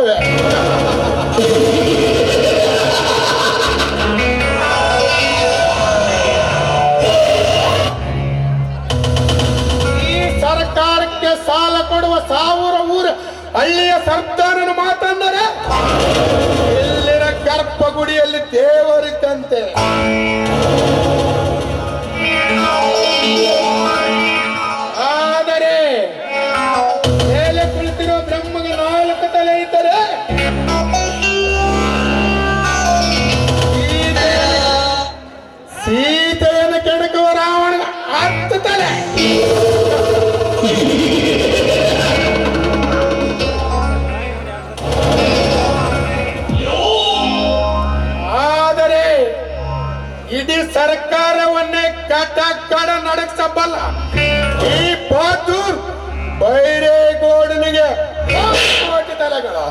ಇದ್ದಾವೆ. ಈ ಸರ್ಕಾರಕ್ಕೆ ಸಾಲ ಕೊಡುವ 1000 ಊರ ಹಳ್ಳಿಯ ಸರ್ದಾರನ ಮಾತಂದರೆ ಇಲ್ಲಿನ ಗರ್ಭಗುಡಿಯಲ್ಲಿ ದೇವರಿದ್ದಂತೆ. ಆದರೆ ಮೇಲೆ ಕುಳಿತಿರೋ ಬ್ರಹ್ಮಗೆ 4 ತಲೆ ಇದ್ದರೆ ಸೀತೆಯನ್ನು ಕೆಣಕುವ ರಾವಣನ 10 ತಲೆ. ಆದರೆ ಇಡೀ ಸರ್ಕಾರವನ್ನೇ ಕಡ ನಡೆಸಬಲ್ಲ ಈ ಬಹದ್ದೂರ್ ಬೈರೇಗೌಡನಿಗೆ 10 ತಲೆಗಳು.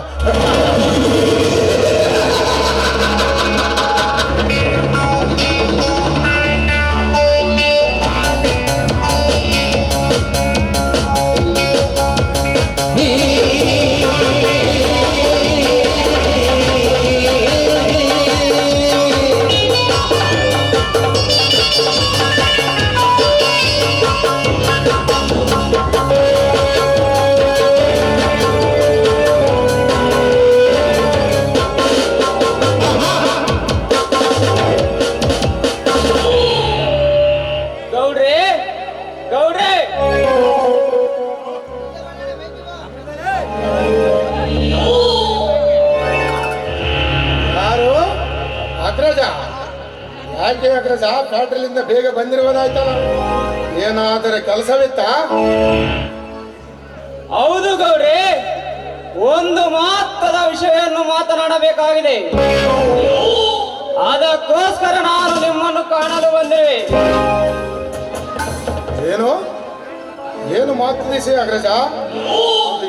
ಯಾಕೆ ಅಗ್ರಜ ಫ್ಯಾಕ್ಟ್ರಿಲಿಂದ ಬೇಗ ಬಂದಿರುವುದಾಯ್ತಲ್ಲ, ಏನಾದರೆ ಕೆಲಸವಿತ್ತ? ಹೌದು ಗೌಡ್ರೆ, ಒಂದು ಮಹತ್ವದ ವಿಷಯವನ್ನು ಮಾತನಾಡಬೇಕಾಗಿದೆ. ಅದಕ್ಕೋಸ್ಕರ ನಾನು ನಿಮ್ಮನ್ನು ಕಾಣಲು ಬಂದಿವೆ. ಏನು ಏನು ಮಾತನಾಡಿಸಿ ಅಗ್ರಜ?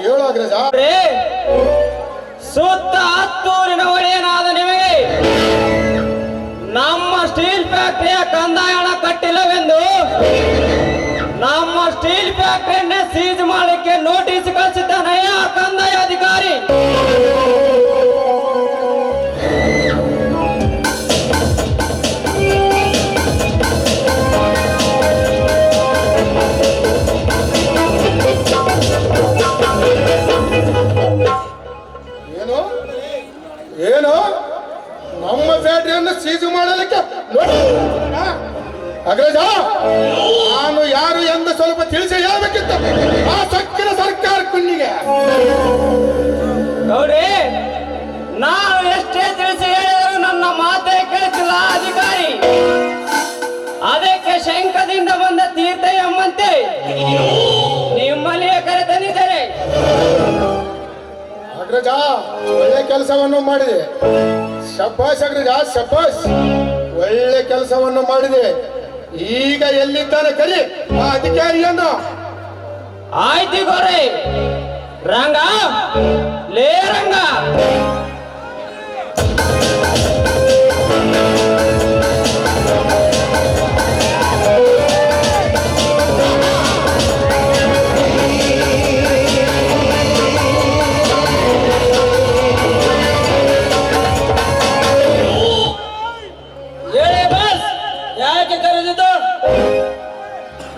ಹೇಳು ಅಗ್ರಜ. ಸುತ್ತ ಹತ್ತೂರಿನ ಒಡೆಯನಾದ ನಿಮಗೆ ನಮ್ಮ ಸ್ಟೀಲ್ ಫ್ಯಾಕ್ಟರಿಯ ಕಂದಾಯ ಹಣ ಕಟ್ಟಿಲ್ಲವೆಂದು ನಮ್ಮ ಸ್ಟೀಲ್ ಫ್ಯಾಕ್ಟರಿಯನ್ನೇ ಸೀಜ್ ಮಾಡಲಿಕ್ಕೆ ನೋಟಿಸ್ ಕಳಿಸಿದ್ದಾನೆ ಆ ಕಂದಾಯ ಅಧಿಕಾರಿ. ಏನು ಏನು ನಮ್ಮ ಫ್ಯಾಕ್ಟರಿಯನ್ನು ಸೀಜು ಮಾಡಲಿಕ್ಕೆ ಅಗ್ರಜ, ನಾನು ಯಾರು ಎಂದು ಸ್ವಲ್ಪ ತಿಳಿಸಿ ಹೇಳಬೇಕಿತ್ತು ಆ ಸಕ್ಕಿನ ಸರ್ಕಾರ ಕುನ್ನಿಗೆ. ನೋಡಿ, ನಾನು ಎಷ್ಟೇ ತಿಳಿಸಿ ಹೇಳಿದರೂ ನನ್ನ ಮಾತೇ ಕೇಳುತ್ತಿಲ್ಲ ಅಧಿಕಾರಿ. ಅದಕ್ಕೆ ಶಂಕದಿಂದ ಬಂದ ತೀರ್ಥ ಎಂಬಂತೆ ನಿಮ್ಮಲ್ಲಿಯೇ ಕರೆ ತಂದಿದ್ದಾರೆ. ಅಗ್ರಜ, ಒಳ್ಳೆ ಕೆಲಸವನ್ನು ಮಾಡಿದೆ. ಶಬ್ಬಾಸ್ ಅಗ್ರಜ, ಶಬ್ಬಾಸ್, ಒಳ್ಳೆ ಕೆಲಸವನ್ನು ಮಾಡಿದೆ. ಈಗ ಎಲ್ಲಿದ್ದಾನೆ ಕರಿ ಆ ಅಧಿಕಾರಿಯನ್ನು. ಆಯ್ತು ಗೋರೆ. ರಂಗ, ಲೇ ರಂಗ,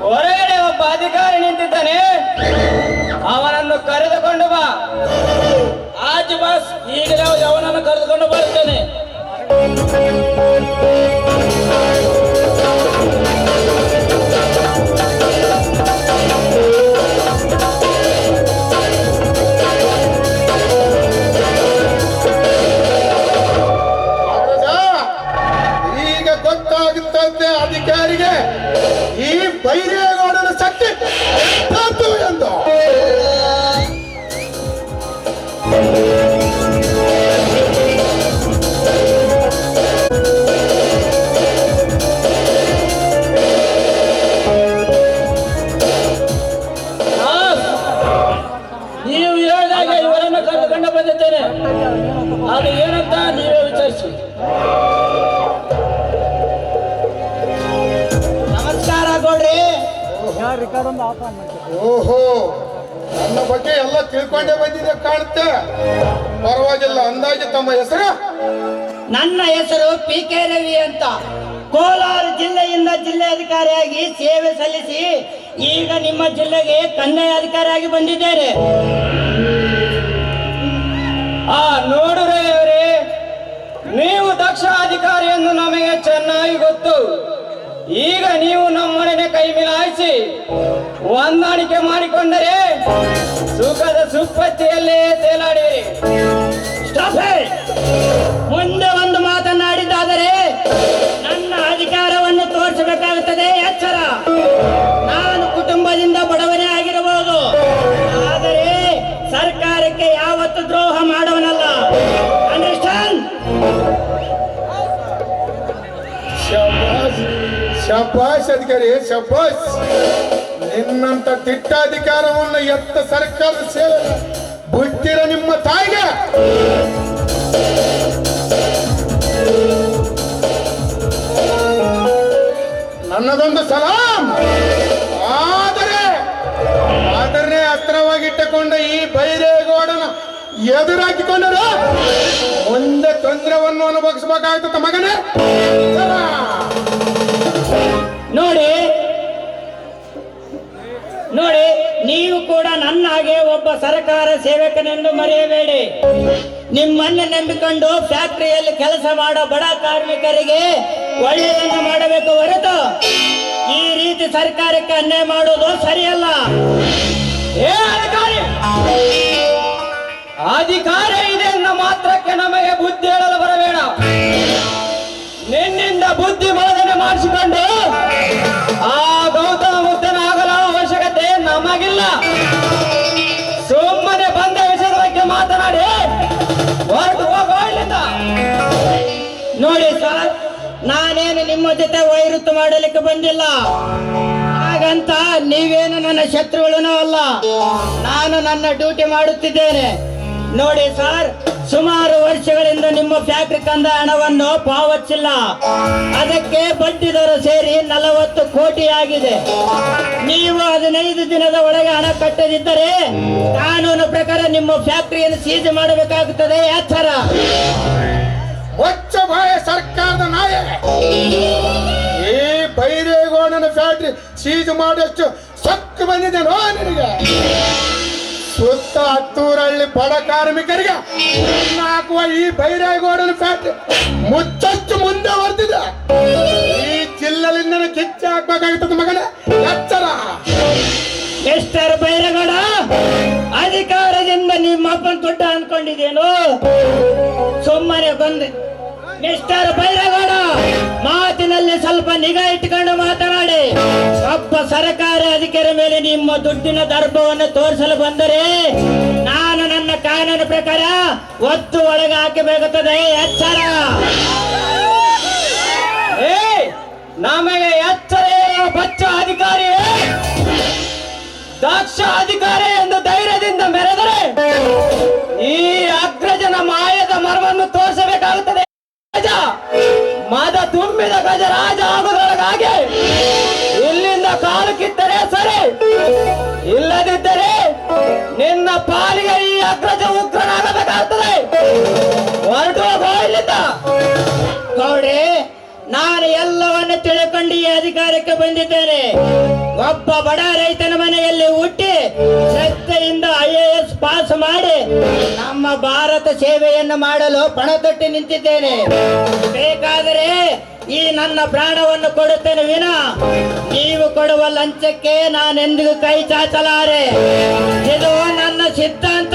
ಹೊರಗಡೆ ಒಬ್ಬ ಅಧಿಕಾರಿ ನಿಂತಿದ್ದಾನೆ, ಅವನನ್ನು ಕರೆದುಕೊಂಡು ಬಾ. ಆಯ್ತು ಬಾಸ್, ಈಗಲೇ ಅವನನ್ನು ಕರೆದುಕೊಂಡು ಬರುತ್ತೇನೆ. ಈಗ ಗೊತ್ತಾಗುತ್ತಂತೆ ಅಧಿಕಾರಿಗೆ ಈ ಬೈರೇಗೌಡನ ಶಕ್ತಿ ಎಂದು. ನೀವು ಹೇಳಿದಾಗ ಇವರನ್ನು ಕರೆದುಕೊಂಡು ಬಂದಿದ್ದೇನೆ. ಅದು ಏನಂತ ನೀವೇ ವಿಚಾರಿಸಿ. ನಮಸ್ಕಾರ ಗೌಡ್ರಿ. ಓಹೋ, ನನ್ನ ಬಗ್ಗೆ ಎಲ್ಲ ತಿಳ್ಕೊಂಡೇ ಬಂದಿದೆ ಕಾಣುತ್ತೆ. ಪರವಾಗಿಲ್ಲ. ಅಂದಾಜು ತಮ್ಮ ಹೆಸರು? ನನ್ನ ಹೆಸರು PK ರವಿ ಅಂತ. ಕೋಲಾರ ಜಿಲ್ಲೆಯಿಂದ ಜಿಲ್ಲಾಧಿಕಾರಿಯಾಗಿ ಸೇವೆ ಸಲ್ಲಿಸಿ ಈಗ ನಿಮ್ಮ ಜಿಲ್ಲೆಗೆ ಕಂದಾಯಾಧಿಕಾರಿಯಾಗಿ ಬಂದಿದ್ದೇನೆ. ನೋಡ್ರೆ ಅವರೇ, ನೀವು ದಕ್ಷ ಅಧಿಕಾರಿ ಎಂದು ನಮಗೆ ಚೆನ್ನಾಗಿ ಗೊತ್ತು. ಈಗ ನೀವು ನಮ್ಮೊಡನೆ ಕೈ ಮಿಲಾಯಿಸಿ ಹೊಂದಾಣಿಕೆ ಮಾಡಿಕೊಂಡರೆ ಸುಖದ ಸುಪ್ಪತ್ತಿಯಲ್ಲೇ ತೇಲಾಡಿರಿ. Stop it. ಮುಂದೆ ಒಂದು ಮಾತನಾಡಿದ್ದಾದರೆ ನನ್ನ ಅಧಿಕಾರವನ್ನು ತೋರಿಸಬೇಕಾಗುತ್ತದೆ. ಎಚ್ಚರ. ನಾನು ಕುಟುಂಬದಿಂದ ಬಡವನೇ ಆಗಿರಬಹುದು, ಆದರೆ ಸರ್ಕಾರಕ್ಕೆ ಯಾವತ್ತು ದ್ರೋಹ ಮಾಡುವನಲ್ಲ. ಅಂಡರ್ಸ್ಟ್ಯಾಂಡ್? ಶಬಾಷ್ ಶಬಾಷ್ ಅಧಿಕಾರಿ, ಶಬಾಷ್. ನಿನ್ನಂತ ದಿಟ್ಟಾಧಿಕಾರವನ್ನು ಎತ್ತ ಸರ್ಕಾರದ ಸೇವೆ ಬಿಟ್ಟಿರ ನಿಮ್ಮ ತಾಯಿಗೆ ನನ್ನದೊಂದು ಸಲಾಂ. ಆದರೆ ಅಸ್ತ್ರವಾಗಿಟ್ಟುಕೊಂಡ ಈ ಬೈರೇಗೌಡನ ಎದುರಾಕಿಕೊಂಡರು ಮುಂದೆ ತೊಂದರೆಯನ್ನು ಅನುಭವಿಸಬೇಕಾಗ್ತದೆ ಮಗನೇ. ನೋಡಿ, ನೀವು ಕೂಡ ನನ್ನ ಹಾಗೆ ಒಬ್ಬ ಸರ್ಕಾರ ಸೇವಕನೆಂದು ಮರೆಯಬೇಡಿ. ನಿಮ್ಮನ್ನು ನಂಬಿಕೊಂಡು ಫ್ಯಾಕ್ಟರಿಯಲ್ಲಿ ಕೆಲಸ ಮಾಡೋ ಬಡ ಕಾರ್ಮಿಕರಿಗೆ ಒಳ್ಳೆಯದನ್ನು ಮಾಡಬೇಕು ಹೊರತು ಈ ರೀತಿ ಸರ್ಕಾರಕ್ಕೆ ಅನ್ಯಾಯ ಮಾಡೋದು ಸರಿಯಲ್ಲ. ಅಧಿಕಾರ ಇದೆ ಅನ್ನೋ ಮಾತ್ರಕ್ಕೆ ನಮಗೆ ಬುದ್ಧಿ ಹೇಳಲು ಬರಬೇಡ. ನಿನ್ನಿಂದ ಬುದ್ಧಿ ಮೋದನೆ ಮಾಡಿಸಿಕೊಂಡು ಆ ಗೌತಮ ಬುದ್ಧನಾಗಲು ಅವಶ್ಯಕತೆ ನಮಗಿಲ್ಲ. ಸುಮ್ಮನೆ ಬಂದ ವಿಷಯದ ಬಗ್ಗೆ ಮಾತನಾಡಿ ಹೊರಟು ಹೋಗೋ ಇಲ್ಲಿಂದ. ನೋಡಿ ಸರ್, ನಾನೇನು ನಿಮ್ಮ ಜೊತೆ ವೈರುತ್ತು ಮಾಡಲಿಕ್ಕೆ ಬಂದಿಲ್ಲ. ಹಾಗಂತ ನೀವೇನು ನನ್ನ ಶತ್ರುಗಳೂ ಅಲ್ಲ. ನಾನು ನನ್ನ ಡ್ಯೂಟಿ ಮಾಡುತ್ತಿದ್ದೇನೆ. ನೋಡಿ ಸರ್, ಸುಮಾರು ವರ್ಷಗಳಿಂದ ನಿಮ್ಮ ಫ್ಯಾಕ್ಟರಿ ಕಂದ ಹಣವನ್ನು ಪಾವತಿಸಿಲ್ಲ. ಅದಕ್ಕೆ ಬಡ್ಡಿ ದರ ಸೇರಿ 40 ಕೋಟಿ ಆಗಿದೆ. ನೀವು 15 ದಿನದ ಒಳಗೆ ಹಣ ಕಟ್ಟದಿದ್ದರೆ ಕಾನೂನು ಪ್ರಕಾರ ನಿಮ್ಮ ಫ್ಯಾಕ್ಟರಿಯನ್ನು ಸೀಜ್ ಮಾಡಬೇಕಾಗುತ್ತದೆ. ಎಚ್ಚರ. ಹೊಚ್ಚ ಬಾಯ ಸರ್ಕಾರದ ನಾಯ. ಈ ಬೈರೇಗೌಡನ ಫ್ಯಾಕ್ಟ್ರಿ ಸೀಜ್ ಮಾಡಷ್ಟು ಸೊಕ್ಕು ಬಂದಿದೆ ನೋ ನಿನಗೆ. ಸುತ್ತ 10 ಹಳ್ಳಿ ಬಡ ಕಾರ್ಮಿಕರಿಗೆ ಹಾಕುವ ಈ ಬೈರೇಗೌಡನ ಫ್ಯಾಕ್ಟ್ರಿ ಮುಚ್ಚಚ್ಚು ಮುಂದೆ ಹೊರದಿದೆ. ಈ ಜಿಲ್ಲೆಯಿಂದ ಕಿಚ್ಚಿ ಹಾಕ್ಬೇಕಾಗುತ್ತದೆ ಮಗನ. ಎಚ್ಚರ. ಮಿಸ್ಟರ್ ಬೈರೇಗೌಡ, ಅಧಿಕಾರದಿಂದ ನಿಮ್ಮ ಅಪ್ಪನ ದೊಡ್ಡ ಅನ್ಕೊಂಡಿದ್ದೇನು? ಸುಮ್ಮನೆ ಬಂದೆ. ಮಿಸ್ಟರ್ ಬೈರೇಗೌಡ, ಮಾತಿನಲ್ಲಿ ಸ್ವಲ್ಪ ನಿಗಾ ಇಟ್ಟುಕೊಂಡು ಮಾತನಾಡಿ. ಒಬ್ಬ ಸರ್ಕಾರಿ ಅಧಿಕಾರಿ ಮೇಲೆ ನಿಮ್ಮ ದುಡ್ಡಿನ ದರ್ಭವನ್ನು ತೋರಿಸಲು ಬಂದರೆ ನಾನು ನನ್ನ ಕಾನೂನು ಪ್ರಕಾರ ಒತ್ತು ಒಳಗೆ ಹಾಕಬೇಕಾಗುತ್ತದೆ. ಎಚ್ಚರ. ನಮಗೆ ಎಚ್ಚರ ಬಚ್ಚ ಅಧಿಕಾರಿ, ದಕ್ಷ ಅಧಿಕಾರಿ ಎಂದು ಧೈರ್ಯದಿಂದ ಮೆರೆದರೆ ಈ ಅಗ್ರಜನ ಮಾಯದ ಮರವನ್ನು ತೋರಿಸಬೇಕಾಗುತ್ತದೆ. ಮದ ತುಂಬಿದ ಗಜರಾಜ ಆಗುವುದರೊಳಗಾಗಿ ಇಲ್ಲಿಂದ ಕಾಲು ಕಿತ್ತರೆ ಸರಿ, ಇಲ್ಲದಿದ್ದರೆ ನಿನ್ನ ಪಾಲಿಗೆ ಈ ಅಗ್ರಜ ಉಗ್ರನಾಗಬೇಕಾಗುತ್ತದೆ. ಹೊರಟು ಹೋಗೋ ಇಲ್ಲಿಂದ. ಗೌಡ್ರೆ, ನಾನು ಎಲ್ಲವನ್ನು ತಿಳ್ಕೊಂಡು ಈ ಅಧಿಕಾರಕ್ಕೆ ಬಂದಿದ್ದೇನೆ. ಒಬ್ಬ ಬಡ ರೈತನ ಮನೆಯಲ್ಲಿ ಹುಟ್ಟಿ ಶ್ರದ್ಧೆಯಿಂದ IAS ಪಾಸ್ ಮಾಡಿ ನಮ್ಮ ಭಾರತ ಸೇವೆಯನ್ನು ಮಾಡಲು ಪಣತೊಟ್ಟಿ ನಿಂತಿದ್ದೇನೆ. ಬೇಕಾದರೆ ಈ ನನ್ನ ಪ್ರಾಣವನ್ನು ಕೊಡುತ್ತೇನೆ ವಿನ ನೀವು ಕೊಡುವ ಲಂಚಕ್ಕೆ ನಾನೆಂದಿಗೂ ಕೈ ಚಾಚಲಾರೆ. ಇದು ನನ್ನ ಸಿದ್ಧಾಂತ.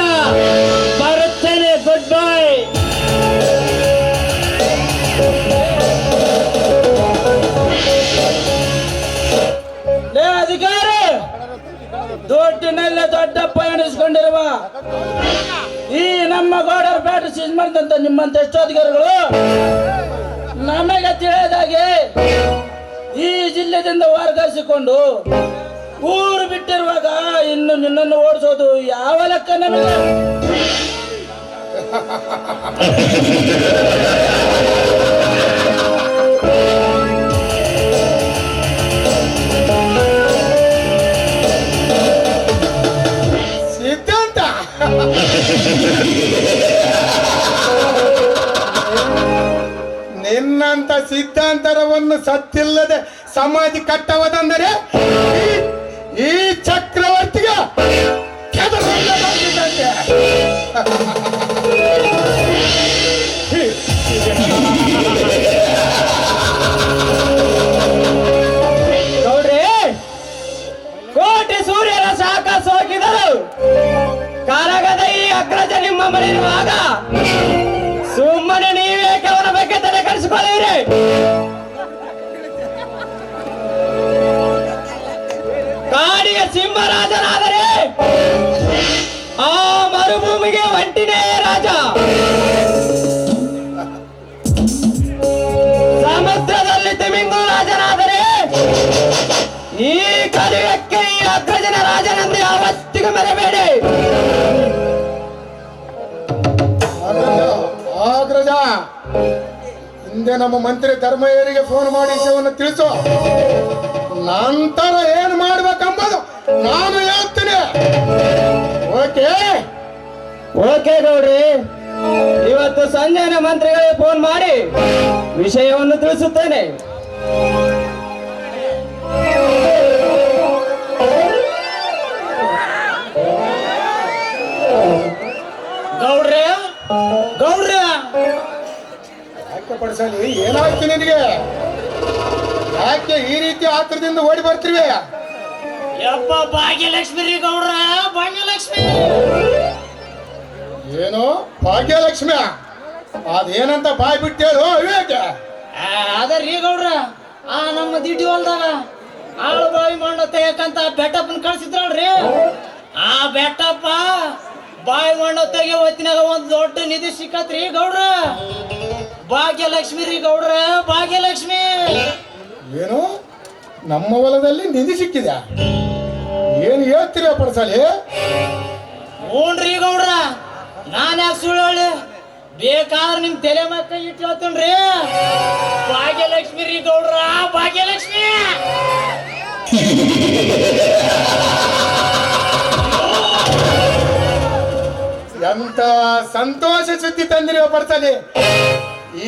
ಬರುತ್ತೇನೆ. Good bye. ಅಧಿಕಾರಿ, ದೊಡ್ಡಿನಲ್ಲೇ ದೊಡ್ಡಪ್ಪ ಎಣಿಸ್ಕೊಂಡಿರುವ ಈ ನಮ್ಮ ಗೌಡರ ಬ್ಯಾಟ್ರಿ ಸೀಜ್ ಮಾಡಿದಂತ ನಿಮ್ಮಂತ ಎಷ್ಟೋ ಅಧಿಕಾರಿಗಳು ನಮಗೆ ತಿಳಿಯದಾಗೆ ಈ ಜಿಲ್ಲೆದಿಂದ ವರ್ಗಾಯಿಸಿಕೊಂಡು ಊರು ಬಿಟ್ಟಿರುವಾಗ ಇನ್ನು ನಿನ್ನನ್ನು ಓಡಿಸೋದು ಯಾವ ಲೆಕ್ಕ ನಮಗೆ? ಸಿದ್ಧಾಂತ ಅಂತ ಸಿದ್ಧಾಂತರವನ್ನು ಸತ್ತಿಲ್ಲದೆ ಸಮಾಧಿ ಕಟ್ಟವದಂದರೆ ಈ ಚಕ್ರವರ್ತಿಗೆ ಕೆದರೊಳ್ಳದಾಗಿದ್ದಂತೆ. ನೋಡ್ರಿ, ಕೋಟಿ ಸೂರ್ಯರ ಶಾಖ ಸೋಕಿದರು ಕರಗದ ಈ ಅಗ್ರಜ ನಿಮ್ಮ ಮನೆಯಿರುವಾಗ ಸುಮ್ಮನೆ ನೀವೇಕೆ ಅವನ ಬಗ್ಗೆ ತಲೆ ಕೆಡಿಸಿಕೊಳ್ಳಿರಿ? ಕಾಡಿಯ ಸಿಂಹರಾಜನಾದರೆ ಆ ಮರುಭೂಮಿಗೆ ಒಂಟಿನೇ ರಾಜ. ಸಮುದ್ರದಲ್ಲಿ ತಿಮಿಂಗಲ ರಾಜನಾದರೆ ಈ ಕಲಿಯಕ್ಕೆ ಈ ಅಗ್ರಜನ ರಾಜನೆಂದು ಯಾವತ್ತಿಗೂ ಮೆರಬೇಡಿ. ಆಗ್ರಜ, ಹಿಂದೆ ನಮ್ಮ ಮಂತ್ರಿ ಧರ್ಮಯ್ಯರಿಗೆ ಫೋನ್ ಮಾಡಿ ವಿಷಯವನ್ನು ತಿಳಿಸು. ನಂತರ ಏನ್ ಮಾಡ್ಬೇಕೆಂಬುದು ನಾನು ಹೇಳ್ತೀನಿ. ಓಕೆ ಓಕೆ ಗೌಡ್ರಿ, ಇವತ್ತು ಸಂಜೆನ ಮಂತ್ರಿಗಳಿಗೆ ಫೋನ್ ಮಾಡಿ ವಿಷಯವನ್ನು ತಿಳಿಸುತ್ತೇನೆ. ಗೌಡ್ರೆ ಗೌಡ್ರೆ, ಯಾಕೆ ಪಡಿಸಲಿ? ಏನಾಯ್ತು ನಿನಗೆ? ಯಾಕೆ ಈ ರೀತಿ ಆತ್ರದಿಂದ ಓಡಿ ಬರ್ತೀವಿ? ಯಪ್ಪ ಭಾಗ್ಯಲಕ್ಷ್ಮಿ ರೀ ಗೌಡ್ರ, ಭಾಗ್ಯಲಕ್ಷ್ಮಿ. ಏನು ಭಾಗ್ಯಲಕ್ಷ್ಮಿ? ಅದೇನಂತ ಬಾಯ್ ಬಿಟ್ಟು ಹೇಳು ವಿವೇಕ. ಅದರಿ ಗೌಡ್ರ, ಆ ನಮ್ಮ ದಿಡ್ಡಿ ಹೊಲ್ದಾಗ ಆಳು ಬಾವಿ ಮಾಡೋ ತೆಗಕಂತ ಬೆಟ್ಟಪ್ಪನ ಕಳ್ಸಿದ್ರಲ್ರಿ. ಆ ಬೆಟ್ಟಪ್ಪ ಬಾವಿ ಮಾಡೋ ತೆಗೆ ಹೊತ್ತಿನಾಗ ಒಂದ್ ದೊಡ್ಡ ನಿಧಿ ಸಿಕ್ಕತ್ರಿ ಗೌಡ್ರ. ಭಾಗ್ಯಲಕ್ಷ್ಮಿ ರೀ ಗೌಡ್ರ, ಭಾಗ್ಯಲಕ್ಷ್ಮಿ. ಏನು ನಮ್ಮ ಹೊಲದಲ್ಲಿ ನಿಧಿ ಸಿಕ್ಕಿದೆ? ಏನು ಹೇಳ್ತೀರಿ ಪಡಿಸಲಿ? ಹ್ಞೂನ್ರಿ ಗೌಡ್ರ, ನಾನ್ ಯಾಕೆ ಸುಳ್ಳು ಹೇಳಿ? ಬೇಕಾದ್ರೆ ನಿಮ್ ತಲೆ ಮಕ್ಕ ಇಟ್ಟು ಹೇಳ್ತೇನ್ರಿ. ಭಾಗ್ಯಲಕ್ಷ್ಮಿ ರೀ ಗೌಡ್ರ, ಭಾಗ್ಯಲಕ್ಷ್ಮಿ. ಎಂತ ಸಂತೋಷ ಸುದ್ದಿ ತಂದಿರುವ ಪಡಿಸಲಿ.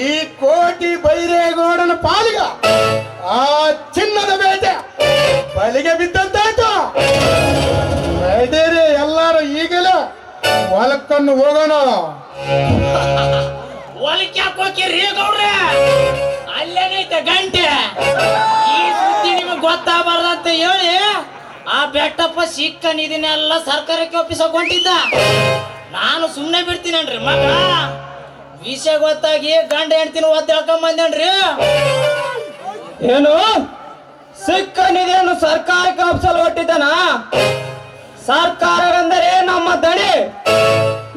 ಈ ಕೋಟಿ ಬೈರೇಗೌಡನ ಪಾಲಿಗ ಆ ಚಿನ್ನದ ಬೇಟೆ ಬಲಿಗೆ ಬಿದ್ದಂತಾಯ್ತು. ನಡೀರಿ ಎಲ್ಲಾರು ಈಗಲೇ ಹೊಲಕ್ಕನ್ನು ಹೋಗೋಣ. ಹೊಲಕ್ಕೆ ಯಾಕೆ ಹೋಗಿರಿ ಗೌಡ್ರ? ಅಲ್ಲೇನೈತೆ ಗಂಟೆ. ಈ ಸುದ್ದಿ ನಿಮಗೆ ಗೊತ್ತಾಗಬಾರ್ದಂತ ಹೇಳಿ ಆ ಬೆಟ್ಟಪ್ಪ ಸಿಕ್ಕ ನಿಧಿನೆಲ್ಲ ಸರ್ಕಾರಕ್ಕೆ ಒಪ್ಪಿಸಕೊಂಡಿದ್ದ. ನಾನು ಸುಮ್ಮನೆ ಬಿಡ್ತೀನನ್ರಿ ಮಗ. ವಿಷಯ ಗೊತ್ತಾಗಿ ಗಂಡ ಹೆಂಡ್ತಿನ ಒದ್ದು ಹೇಳ್ಕೊಂಡ್ ಬಂದೇನ್ರಿ. ಏನು ಸಿಕ್ಕ ನಿಧಿಯನ್ನು ಸರ್ಕಾರಕ್ಕೆ ಒಪ್ಪಿಸಲು ಹೊಟ್ಟಿದ್ದಾನ? ಸರ್ಕಾರವೆಂದರೆ ನಮ್ಮ ದಣಿ,